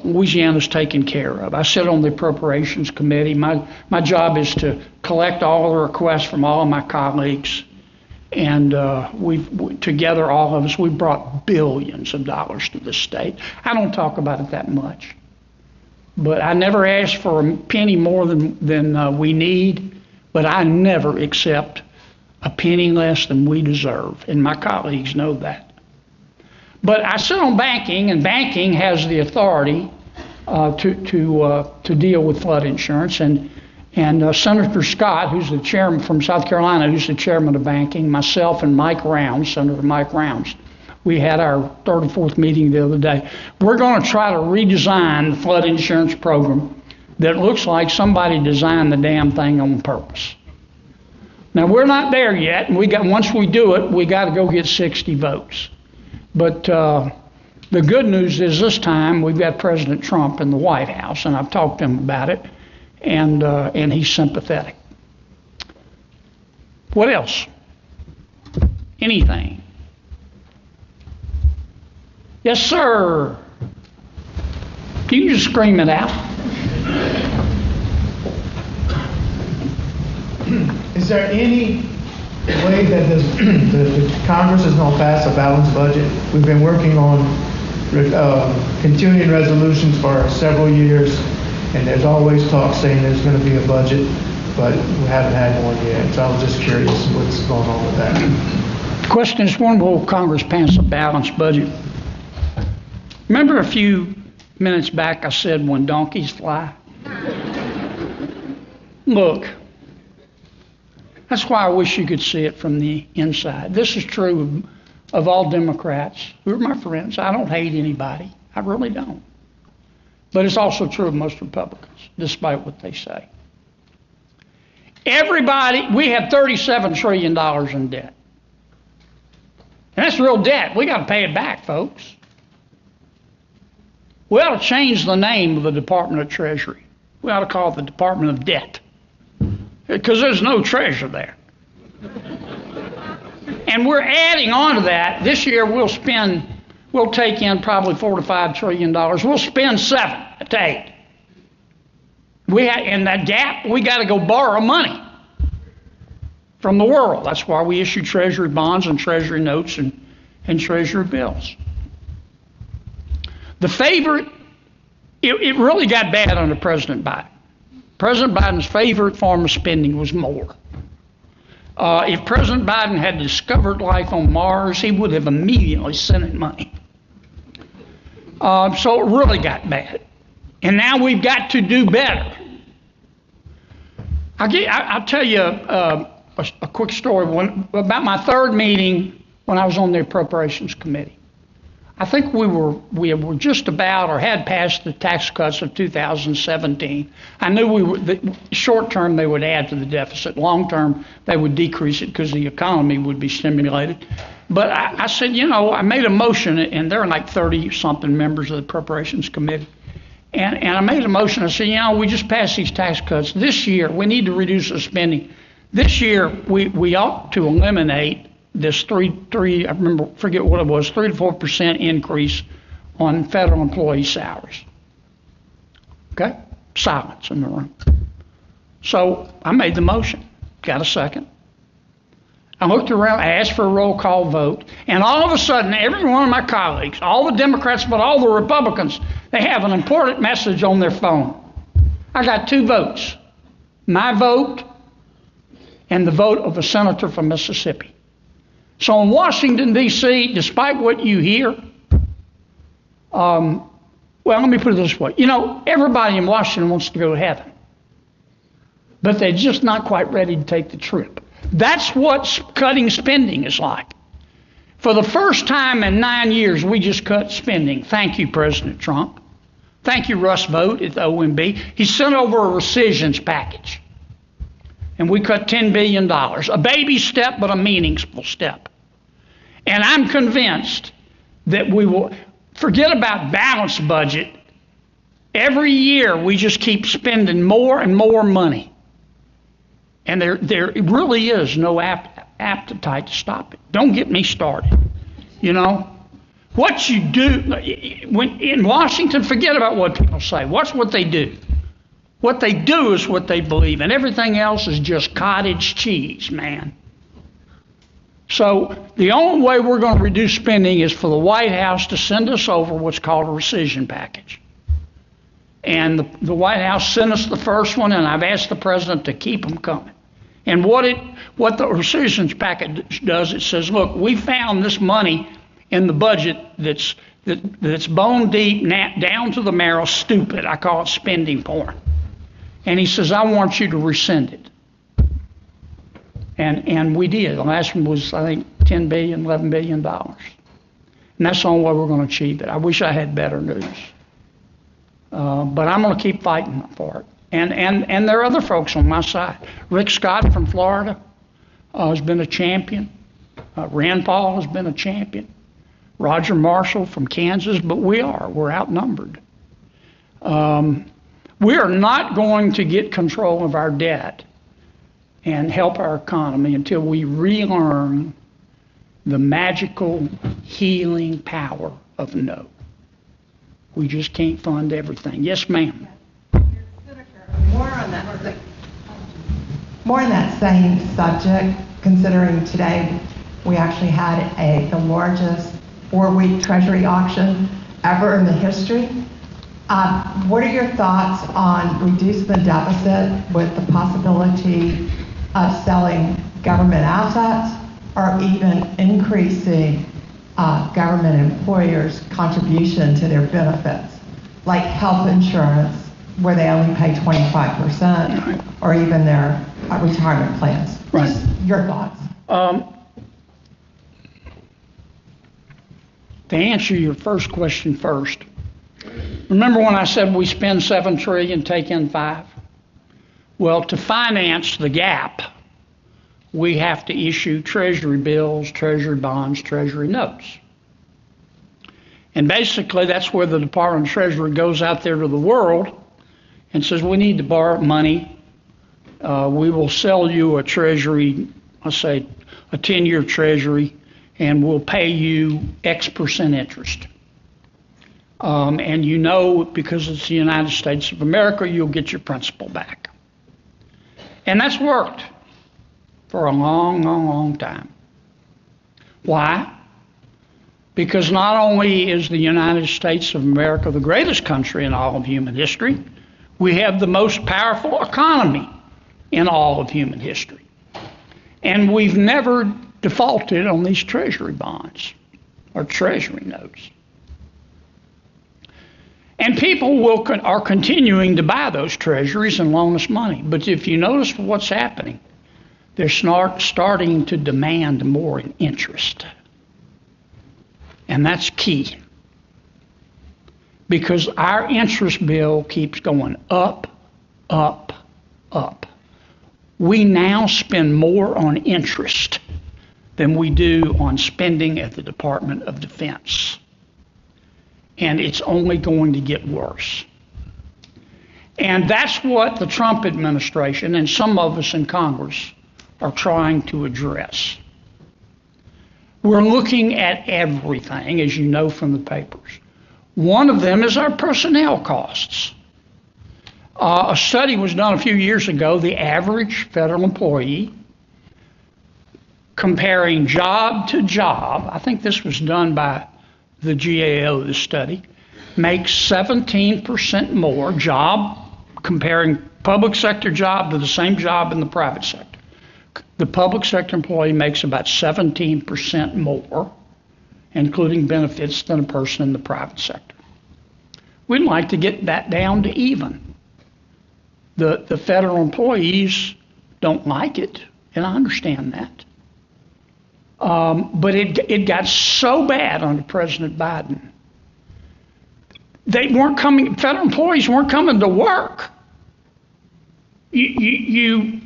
Louisiana's taken care of. I sit on the appropriations committee. My job is to collect all the requests from all of my colleagues. And together, all of us, we brought billions of dollars to the state. I don't talk about it that much. But I never ask for a penny more than we need, but I never accept a penny less than we deserve, and my colleagues know that. But I sit on banking, and banking has the authority to deal with flood insurance, and Senator Scott, who's the chairman from South Carolina, who's the chairman of banking, myself and Mike Rounds, Senator Mike Rounds, we had our 34th meeting the other day. We're going to try to redesign the flood insurance program that looks like somebody designed the damn thing on purpose. Now, we're not there yet, and once we do it, we got to go get 60 votes. But the good news is this time we've got President Trump in the White House, and I've talked to him about it, and he's sympathetic. What else? Anything? Yes, sir. Can you just scream it out? Is there any the way that the Congress is going to pass a balanced budget, we've been working on continuing resolutions for several years, and there's always talk saying there's going to be a budget, but we haven't had one yet. So I was just curious what's going on with that. The question is, when will Congress pass a balanced budget? Remember a few minutes back I said when donkeys fly? Look, that's why I wish you could see it from the inside. This is true of all Democrats who are my friends. I don't hate anybody. I really don't. But it's also true of most Republicans, despite what they say. Everybody, we have $37 trillion in debt. And that's real debt. We got to pay it back, folks. We ought to change the name of the Department of Treasury. We ought to call it the Department of Debt. Because there's no treasure there. And we're adding on to that. This year we'll take in probably $4 to $5 trillion. We'll spend 7 to 8. In that gap, we got to go borrow money from the world. That's why we issue Treasury bonds and Treasury notes and Treasury bills. The favorite, it really got bad under President Biden. President Biden's favorite form of spending was more. If President Biden had discovered life on Mars, he would have immediately sent it money. So it really got bad. And now we've got to do better. I'll tell you a quick story. About my third meeting when I was on the Appropriations Committee. I think we were just about or had passed the tax cuts of 2017. I knew short term they would add to the deficit. Long term they would decrease it because the economy would be stimulated. But I said, I made a motion, and there are like 30-something members of the Appropriations Committee. And I made a motion. I said, we just passed these tax cuts. This year we need to reduce the spending. This year we ought to eliminate this forget what it was, 3 to 4% increase on federal employee salaries. Okay? Silence in the room. So I made the motion. Got a second. I looked around, I asked for a roll call vote, and all of a sudden, every one of my colleagues, all the Democrats, but all the Republicans, they have an important message on their phone. I got 2 votes. My vote and the vote of a senator from Mississippi. So in Washington, D.C., despite what you hear, well, let me put it this way. Everybody in Washington wants to go to heaven. But they're just not quite ready to take the trip. That's what cutting spending is like. For the first time in 9 years, we just cut spending. Thank you, President Trump. Thank you, Russ Vought at the OMB. He sent over a rescissions package. And we cut $10 billion. A baby step, but a meaningful step. And I'm convinced that we will forget about balanced budget. Every year we just keep spending more and more money. And there really is no appetite to stop it. Don't get me started. What you do when in Washington, forget about what people say. Watch what they do. What they do is what they believe, and everything else is just cottage cheese, man. So the only way we're going to reduce spending is for the White House to send us over what's called a rescission package. And the White House sent us the first one, and I've asked the president to keep them coming. And what the rescission package does, it says, look, we found this money in the budget that's bone deep, down to the marrow, stupid. I call it spending porn. And he says, I want you to rescind it. And we did. The last one was, I think, $10 billion, $11 billion. And that's the only way we're going to achieve it. I wish I had better news. But I'm going to keep fighting for it. And there are other folks on my side. Rick Scott from Florida has been a champion. Rand Paul has been a champion. Roger Marshall from Kansas. But we're outnumbered. We are not going to get control of our debt and help our economy until we relearn the magical healing power of no. We just can't fund everything. Yes, ma'am. More on that same subject, considering today we actually had the largest 4-week Treasury auction ever in the history. What are your thoughts on reducing the deficit with the possibility of selling government assets or even increasing government employers' contribution to their benefits, like health insurance, where they only pay 25%, or even their retirement plans? Right. Just your thoughts. To answer your first question first, remember when I said we spend $7 trillion, take in $5 trillion? Well, to finance the gap, we have to issue treasury bills, treasury bonds, treasury notes. And basically, that's where the Department of Treasury goes out there to the world and says, we need to borrow money. We will sell you a treasury, let's say a 10-year treasury, and we'll pay you X% interest. And you know, because it's the United States of America, you'll get your principal back. And that's worked for a long, long, long time. Why? Because not only is the United States of America the greatest country in all of human history, we have the most powerful economy in all of human history. And we've never defaulted on these treasury bonds or treasury notes. And people are continuing to buy those treasuries and loan us money. But if you notice what's happening, they're starting to demand more in interest. And that's key. Because our interest bill keeps going up, up, up. We now spend more on interest than we do on spending at the Department of Defense. And it's only going to get worse. And that's what the Trump administration and some of us in Congress are trying to address. We're looking at everything, as you know from the papers. One of them is our personnel costs. A study was done a few years ago, the average federal employee, comparing job to job, I think this was done by the GAO, this study, makes 17% more job, comparing public sector job to the same job in the private sector. The public sector employee makes about 17% more, including benefits, than a person in the private sector. We'd like to get that down to even. The federal employees don't like it, and I understand that. But it got so bad under President Biden. They weren't coming, federal employees weren't coming to work. You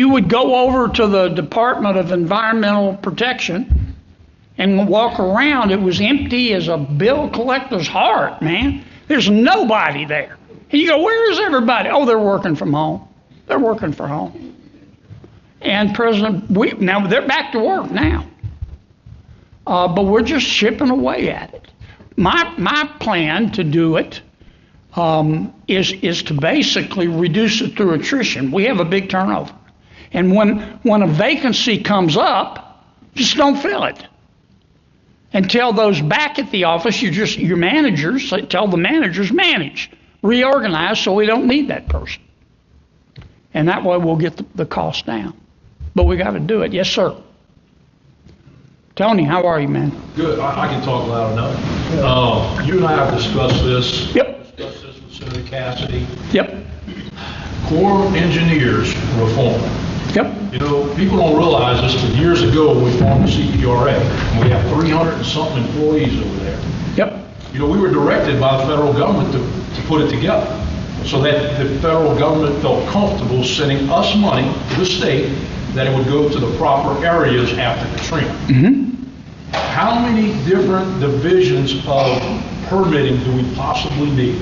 would go over to the Department of Environmental Protection and walk around. It was empty as a bill collector's heart, man. There's nobody there. And you go, where is everybody? Oh, they're working from home. They're working from home. And now they're back to work now. But we're just chipping away at it. My plan to do it is to basically reduce it through attrition. We have a big turnover. And when a vacancy comes up, just don't fill it. And tell those back at the office, your managers, tell the managers, manage, reorganize so we don't need that person. And that way we'll get the cost down. But we got to do it. Yes, sir. Tony, how are you, man? Good. I can talk loud enough. You and I have discussed this. Yep. Discussed this with Senator Cassidy. Yep. Corps of Engineers reform. Yep. You know, people don't realize this, but years ago we formed the CPRA, and we have 300 and something employees over there. Yep. You know, we were directed by the federal government to put it together so that the federal government felt comfortable sending us money to the state, that it would go to the proper areas after Katrina. Mm-hmm. How many different divisions of permitting do we possibly need?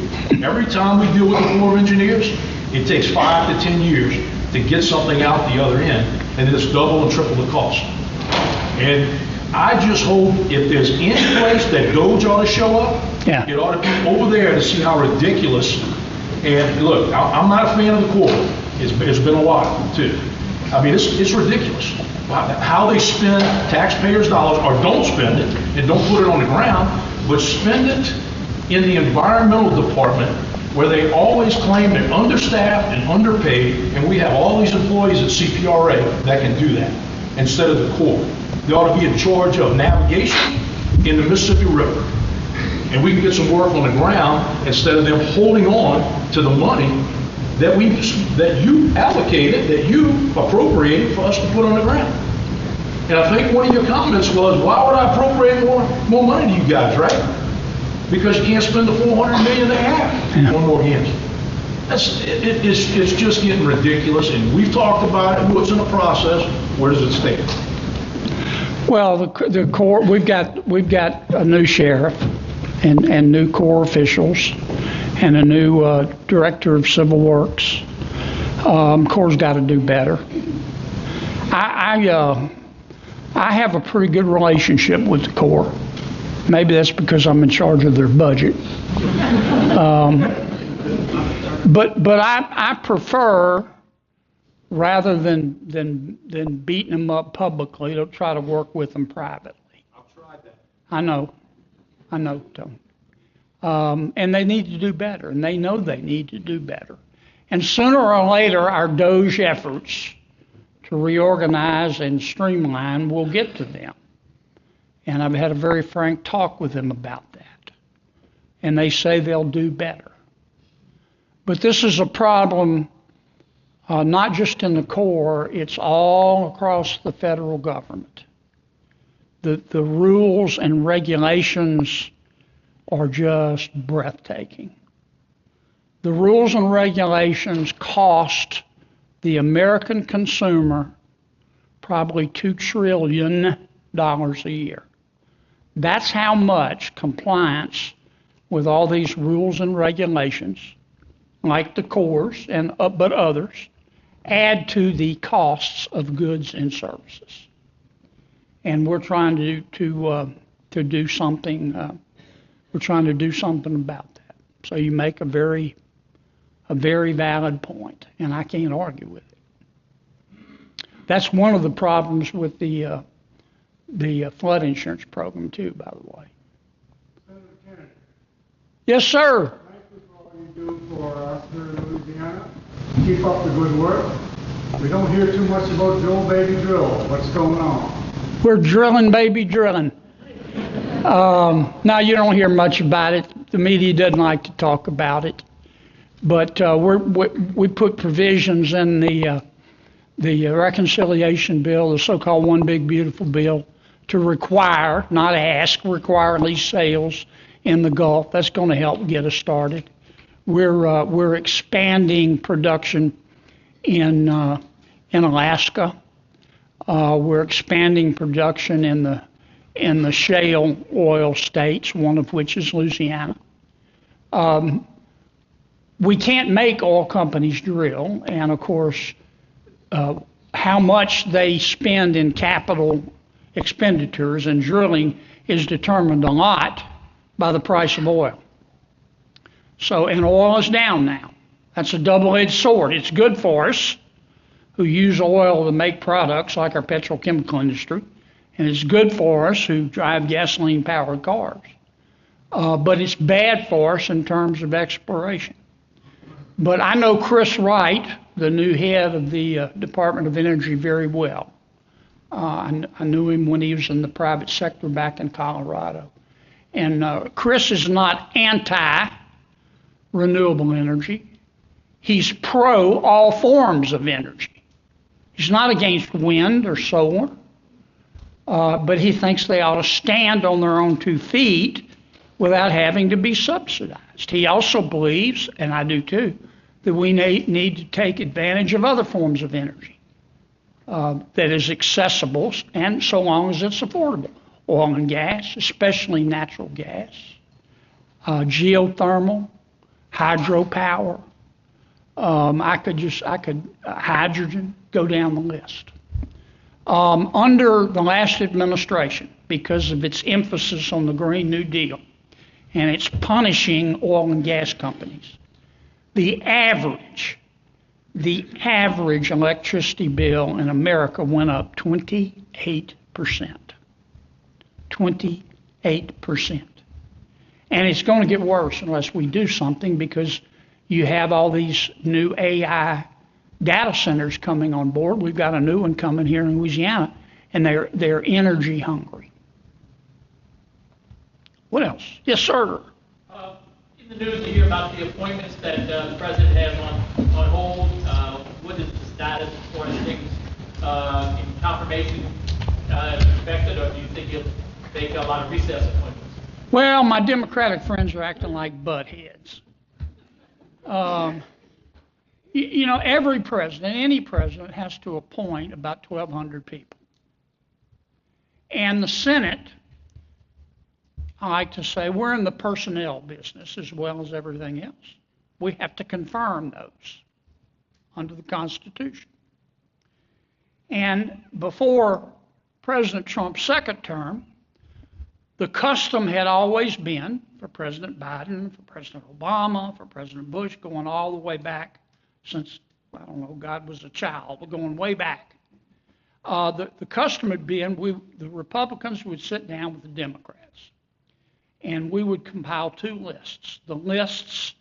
Every time we deal with the Corps of Engineers, it takes 5 to 10 years to get something out the other end, and it's double and triple the cost. And I just hope if there's any place that DOGE ought to show up, yeah, it ought to be over there to see how ridiculous. And look, I'm not a fan of the Corps. It's been a while too. I mean, it's ridiculous. How they spend taxpayers' dollars, or don't spend it, and don't put it on the ground, but spend it in the environmental department, where they always claim they're understaffed and underpaid, and we have all these employees at CPRA that can do that, instead of the Corps. They ought to be in charge of navigation in the Mississippi River. And we can get some work on the ground instead of them holding on to the money that you allocated, that you appropriated for us to put on the ground. And I think one of your comments was, why would I appropriate more money to you guys, right? Because you can't spend the $400 million they have on more hands. It's just getting ridiculous, and we've talked about it, what's in the process, where does it stand? Well, the Corps, we've got a new sheriff and new Corps officials and a new director of civil works. Corps got to do better. I have a pretty good relationship with the Corps. Maybe that's because I'm in charge of their budget. But I prefer, rather than beating them up publicly, to try to work with them privately. I've tried that. I know, Tony. And they need to do better, and they know they need to do better. And sooner or later, our Doge efforts to reorganize and streamline will get to them. And I've had a very frank talk with them about that. And they say they'll do better. But this is a problem not just in the Corps, it's all across the federal government. The rules and regulations are just breathtaking. The rules and regulations cost the American consumer probably $2 trillion a year. That's how much compliance with all these rules and regulations, like the Corps and but others, add to the costs of goods and services. And we're trying to do something. We're trying to do something about that. So you make a very valid point, and I can't argue with it. That's one of the problems with the flood insurance program too, by the way. Senator Kennedy. Yes, sir. Thank you for all you do for us here in Louisiana. Keep up the good work. We don't hear too much about drill, baby, drill. What's going on? We're drilling, baby, drilling. Now, you don't hear much about it. The media doesn't like to talk about it. But we put provisions in the reconciliation bill, the so-called One Big Beautiful Bill, to require, not ask, require lease sales in the Gulf. That's going to help get us started. We're expanding production in Alaska. We're expanding production in the shale oil states, one of which is Louisiana. We can't make oil companies drill, and of course, how much they spend in capital expenditures and drilling is determined a lot by the price of oil. So, and oil is down now. That's a double-edged sword. It's good for us who use oil to make products like our petrochemical industry, and it's good for us who drive gasoline-powered cars. But it's bad for us in terms of exploration. But I know Chris Wright, the new head of the Department of Energy, very well. I knew him when he was in the private sector back in Colorado. And Chris is not anti-renewable energy. He's pro all forms of energy. He's not against wind or solar, but he thinks they ought to stand on their own 2 feet without having to be subsidized. He also believes, and I do too, that we need to take advantage of other forms of energy that is accessible, and so long as it's affordable. Oil and gas, especially natural gas, geothermal, hydropower. Hydrogen, go down the list. Under the last administration, because of its emphasis on the Green New Deal, and it's punishing oil and gas companies, the average The average electricity bill in America went up 28%. 28%. And it's going to get worse unless we do something, because you have all these new AI data centers coming on board. We've got a new one coming here in Louisiana, and they're energy hungry. What else? Yes, sir. In the news, you hear about the appointments that the president has on hold. What is the status as far as things in confirmation expected, or do you think you'll make a lot of recess appointments? Well, my Democratic friends are acting like butt heads. You know, every president, any president, has to appoint about 1,200 people. And the Senate, I like to say, we're in the personnel business as well as everything else. We have to confirm those under the Constitution. And before President Trump's second term, the custom had always been for President Biden, for President Obama, for President Bush, going all the way back since, I don't know, God was a child, but going way back. The custom had been the Republicans would sit down with the Democrats, and we would compile two lists. The lists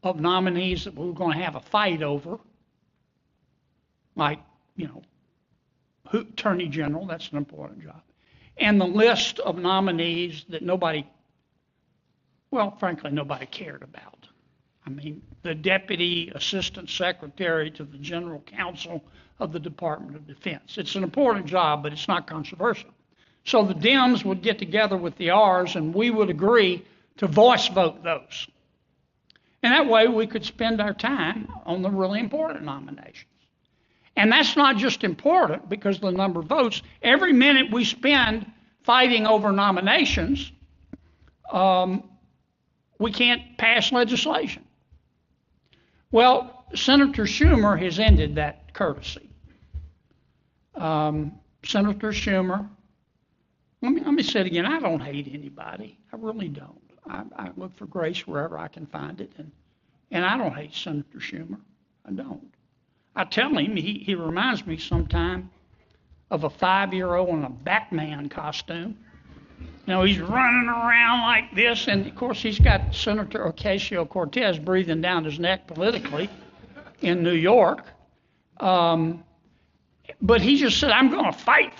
of nominees that we were going to have a fight over, like, you know, Attorney General, that's an important job, and the list of nominees that nobody, well, frankly, nobody cared about. I mean, the Deputy Assistant Secretary to the General Counsel of the Department of Defense. It's an important job, but it's not controversial. So the Dems would get together with the Rs, and we would agree to voice vote those. And that way we could spend our time on the really important nominations. And that's not just important because of the number of votes. Every minute we spend fighting over nominations, we can't pass legislation. Well, Senator Schumer has ended that courtesy. Senator Schumer, let me say it again, I don't hate anybody. I really don't. I look for grace wherever I can find it, and I don't hate Senator Schumer. I don't. I tell him he reminds me sometime of a 5-year-old in a Batman costume. You know, he's running around like this, and of course he's got Senator Ocasio-Cortez breathing down his neck politically in New York. But he just said, I'm going to fight,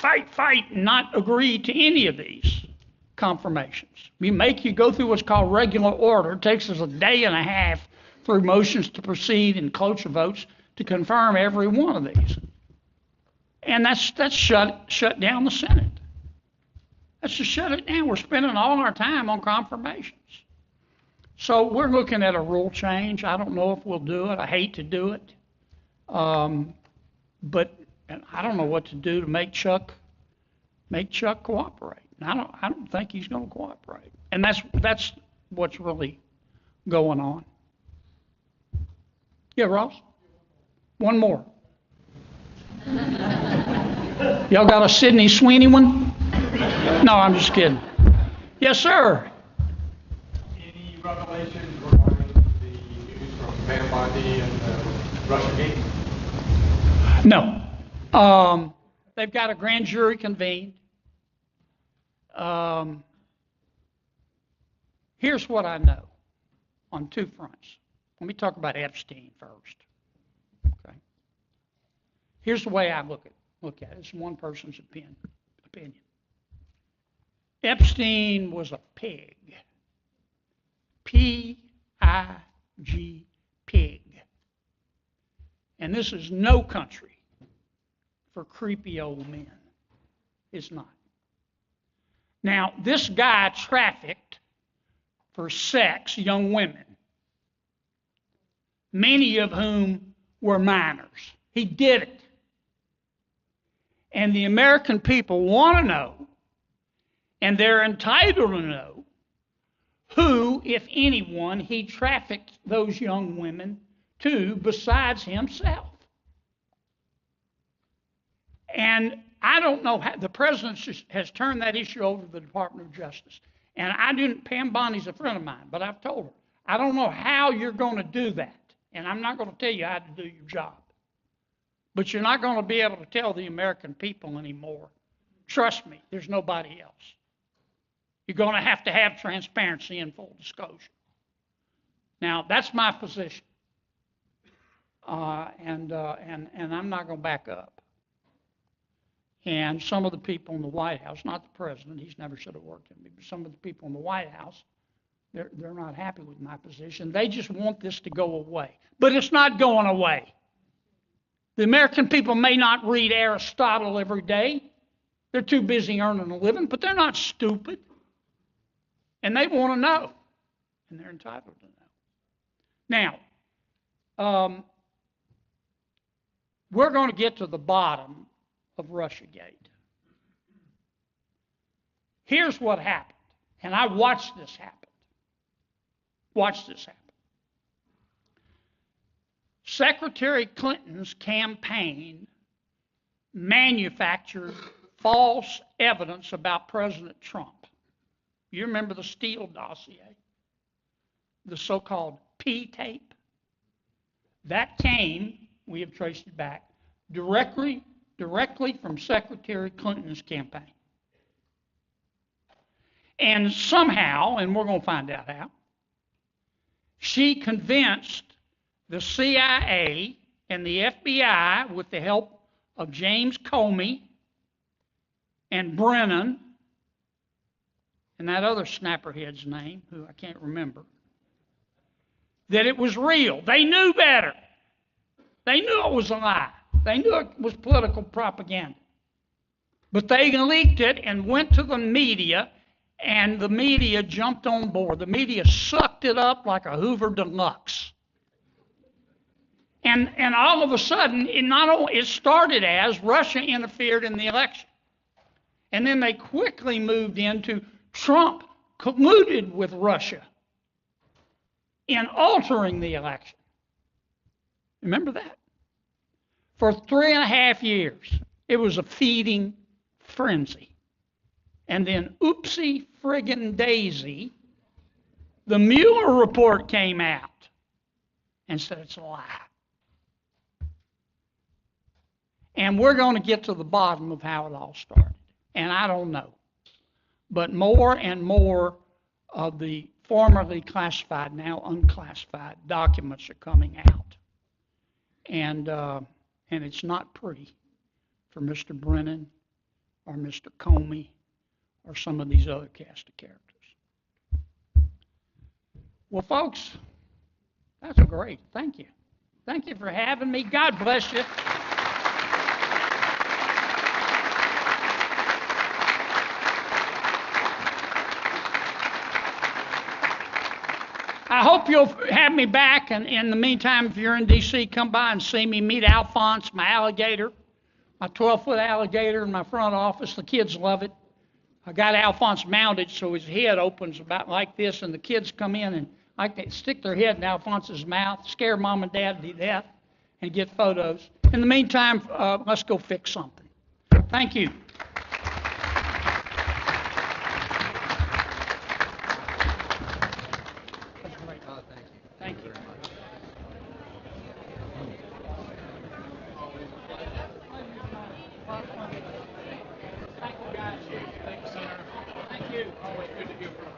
and not agree to any of these confirmations. We make you go through what's called regular order. It takes us a day and a half through motions to proceed and cloture votes to confirm every one of these. And that's shut down the Senate. That's just shut it down. We're spending all our time on confirmations. So we're looking at a rule change. I don't know if we'll do it. I hate to do it. But I don't know what to do to make Chuck cooperate. And I don't think he's going to cooperate. And that's what's really going on. Yeah, Ross? One more. Y'all got a Sidney Sweeney one? No, I'm just kidding. Yes, sir. Any revelations regarding the news from Van Bondi and the Russia gate? No. They've got a grand jury convened. Here's what I know on two fronts. Let me talk about Epstein first. Okay. Here's the way I look at it. It's one person's opinion. Epstein was a pig. P-I-G, pig. And this is no country for creepy old men. It's not. Now, this guy trafficked for sex young women, many of whom were minors. He did it. And the American people want to know, and they're entitled to know, who, if anyone, he trafficked those young women to besides himself. And I don't know how, the president has turned that issue over to the Department of Justice. And Pam Bondi's a friend of mine, but I've told her, I don't know how you're going to do that. And I'm not going to tell you how to do your job. But you're not going to be able to tell the American people anymore. Trust me, there's nobody else. You're going to have transparency and full disclosure. Now, that's my position. And I'm not going to back up. And some of the people in the White House, not the president, he's never should have worked with me, but some of the people in the White House, they're not happy with my position. They just want this to go away. But it's not going away. The American people may not read Aristotle every day. They're too busy earning a living, but they're not stupid. And they want to know. And they're entitled to know. Now, we're going to get to the bottom of Russiagate. Here's what happened. And I watched this happen. Watch this happen. Secretary Clinton's campaign manufactured false evidence about President Trump. You remember the Steele dossier, the so-called P-tape? That came, we have traced it back, directly from Secretary Clinton's campaign. And somehow, and we're going to find out how, she convinced the CIA and the FBI, with the help of James Comey and Brennan, and that other snapperhead's name, who I can't remember, that it was real. They knew better. They knew it was a lie. They knew it was political propaganda. But they leaked it and went to the media, and the media jumped on board. The media sucked it up like a Hoover Deluxe. And all of a sudden, it started as Russia interfered in the election. And then they quickly moved into Trump colluded with Russia in altering the election. Remember that? For 3.5 years, it was a feeding frenzy. And then, oopsie friggin' daisy, the Mueller report came out and said it's a lie. And we're going to get to the bottom of how it all started. And I don't know. But more and more of the formerly classified, now unclassified documents are coming out. And it's not pretty for Mr. Brennan or Mr. Comey or some of these other cast of characters. Well, folks, that's great. Thank you. Thank you for having me. God bless you. I hope you'll have me back, and in the meantime, if you're in D.C., come by and see me. Meet Alphonse, my alligator, my 12-foot alligator in my front office. The kids love it. I got Alphonse mounted so his head opens about like this, and the kids come in and like they stick their head in Alphonse's mouth, scare mom and dad to death, and get photos. In the meantime, let's go fix something. Thank you. Thank you. Thank you, guys. Thank you, sir. Thank you. Always good to hear from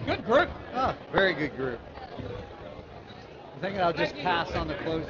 you. Good group. Oh, very good group. I'm thinking I'll just pass on the closing.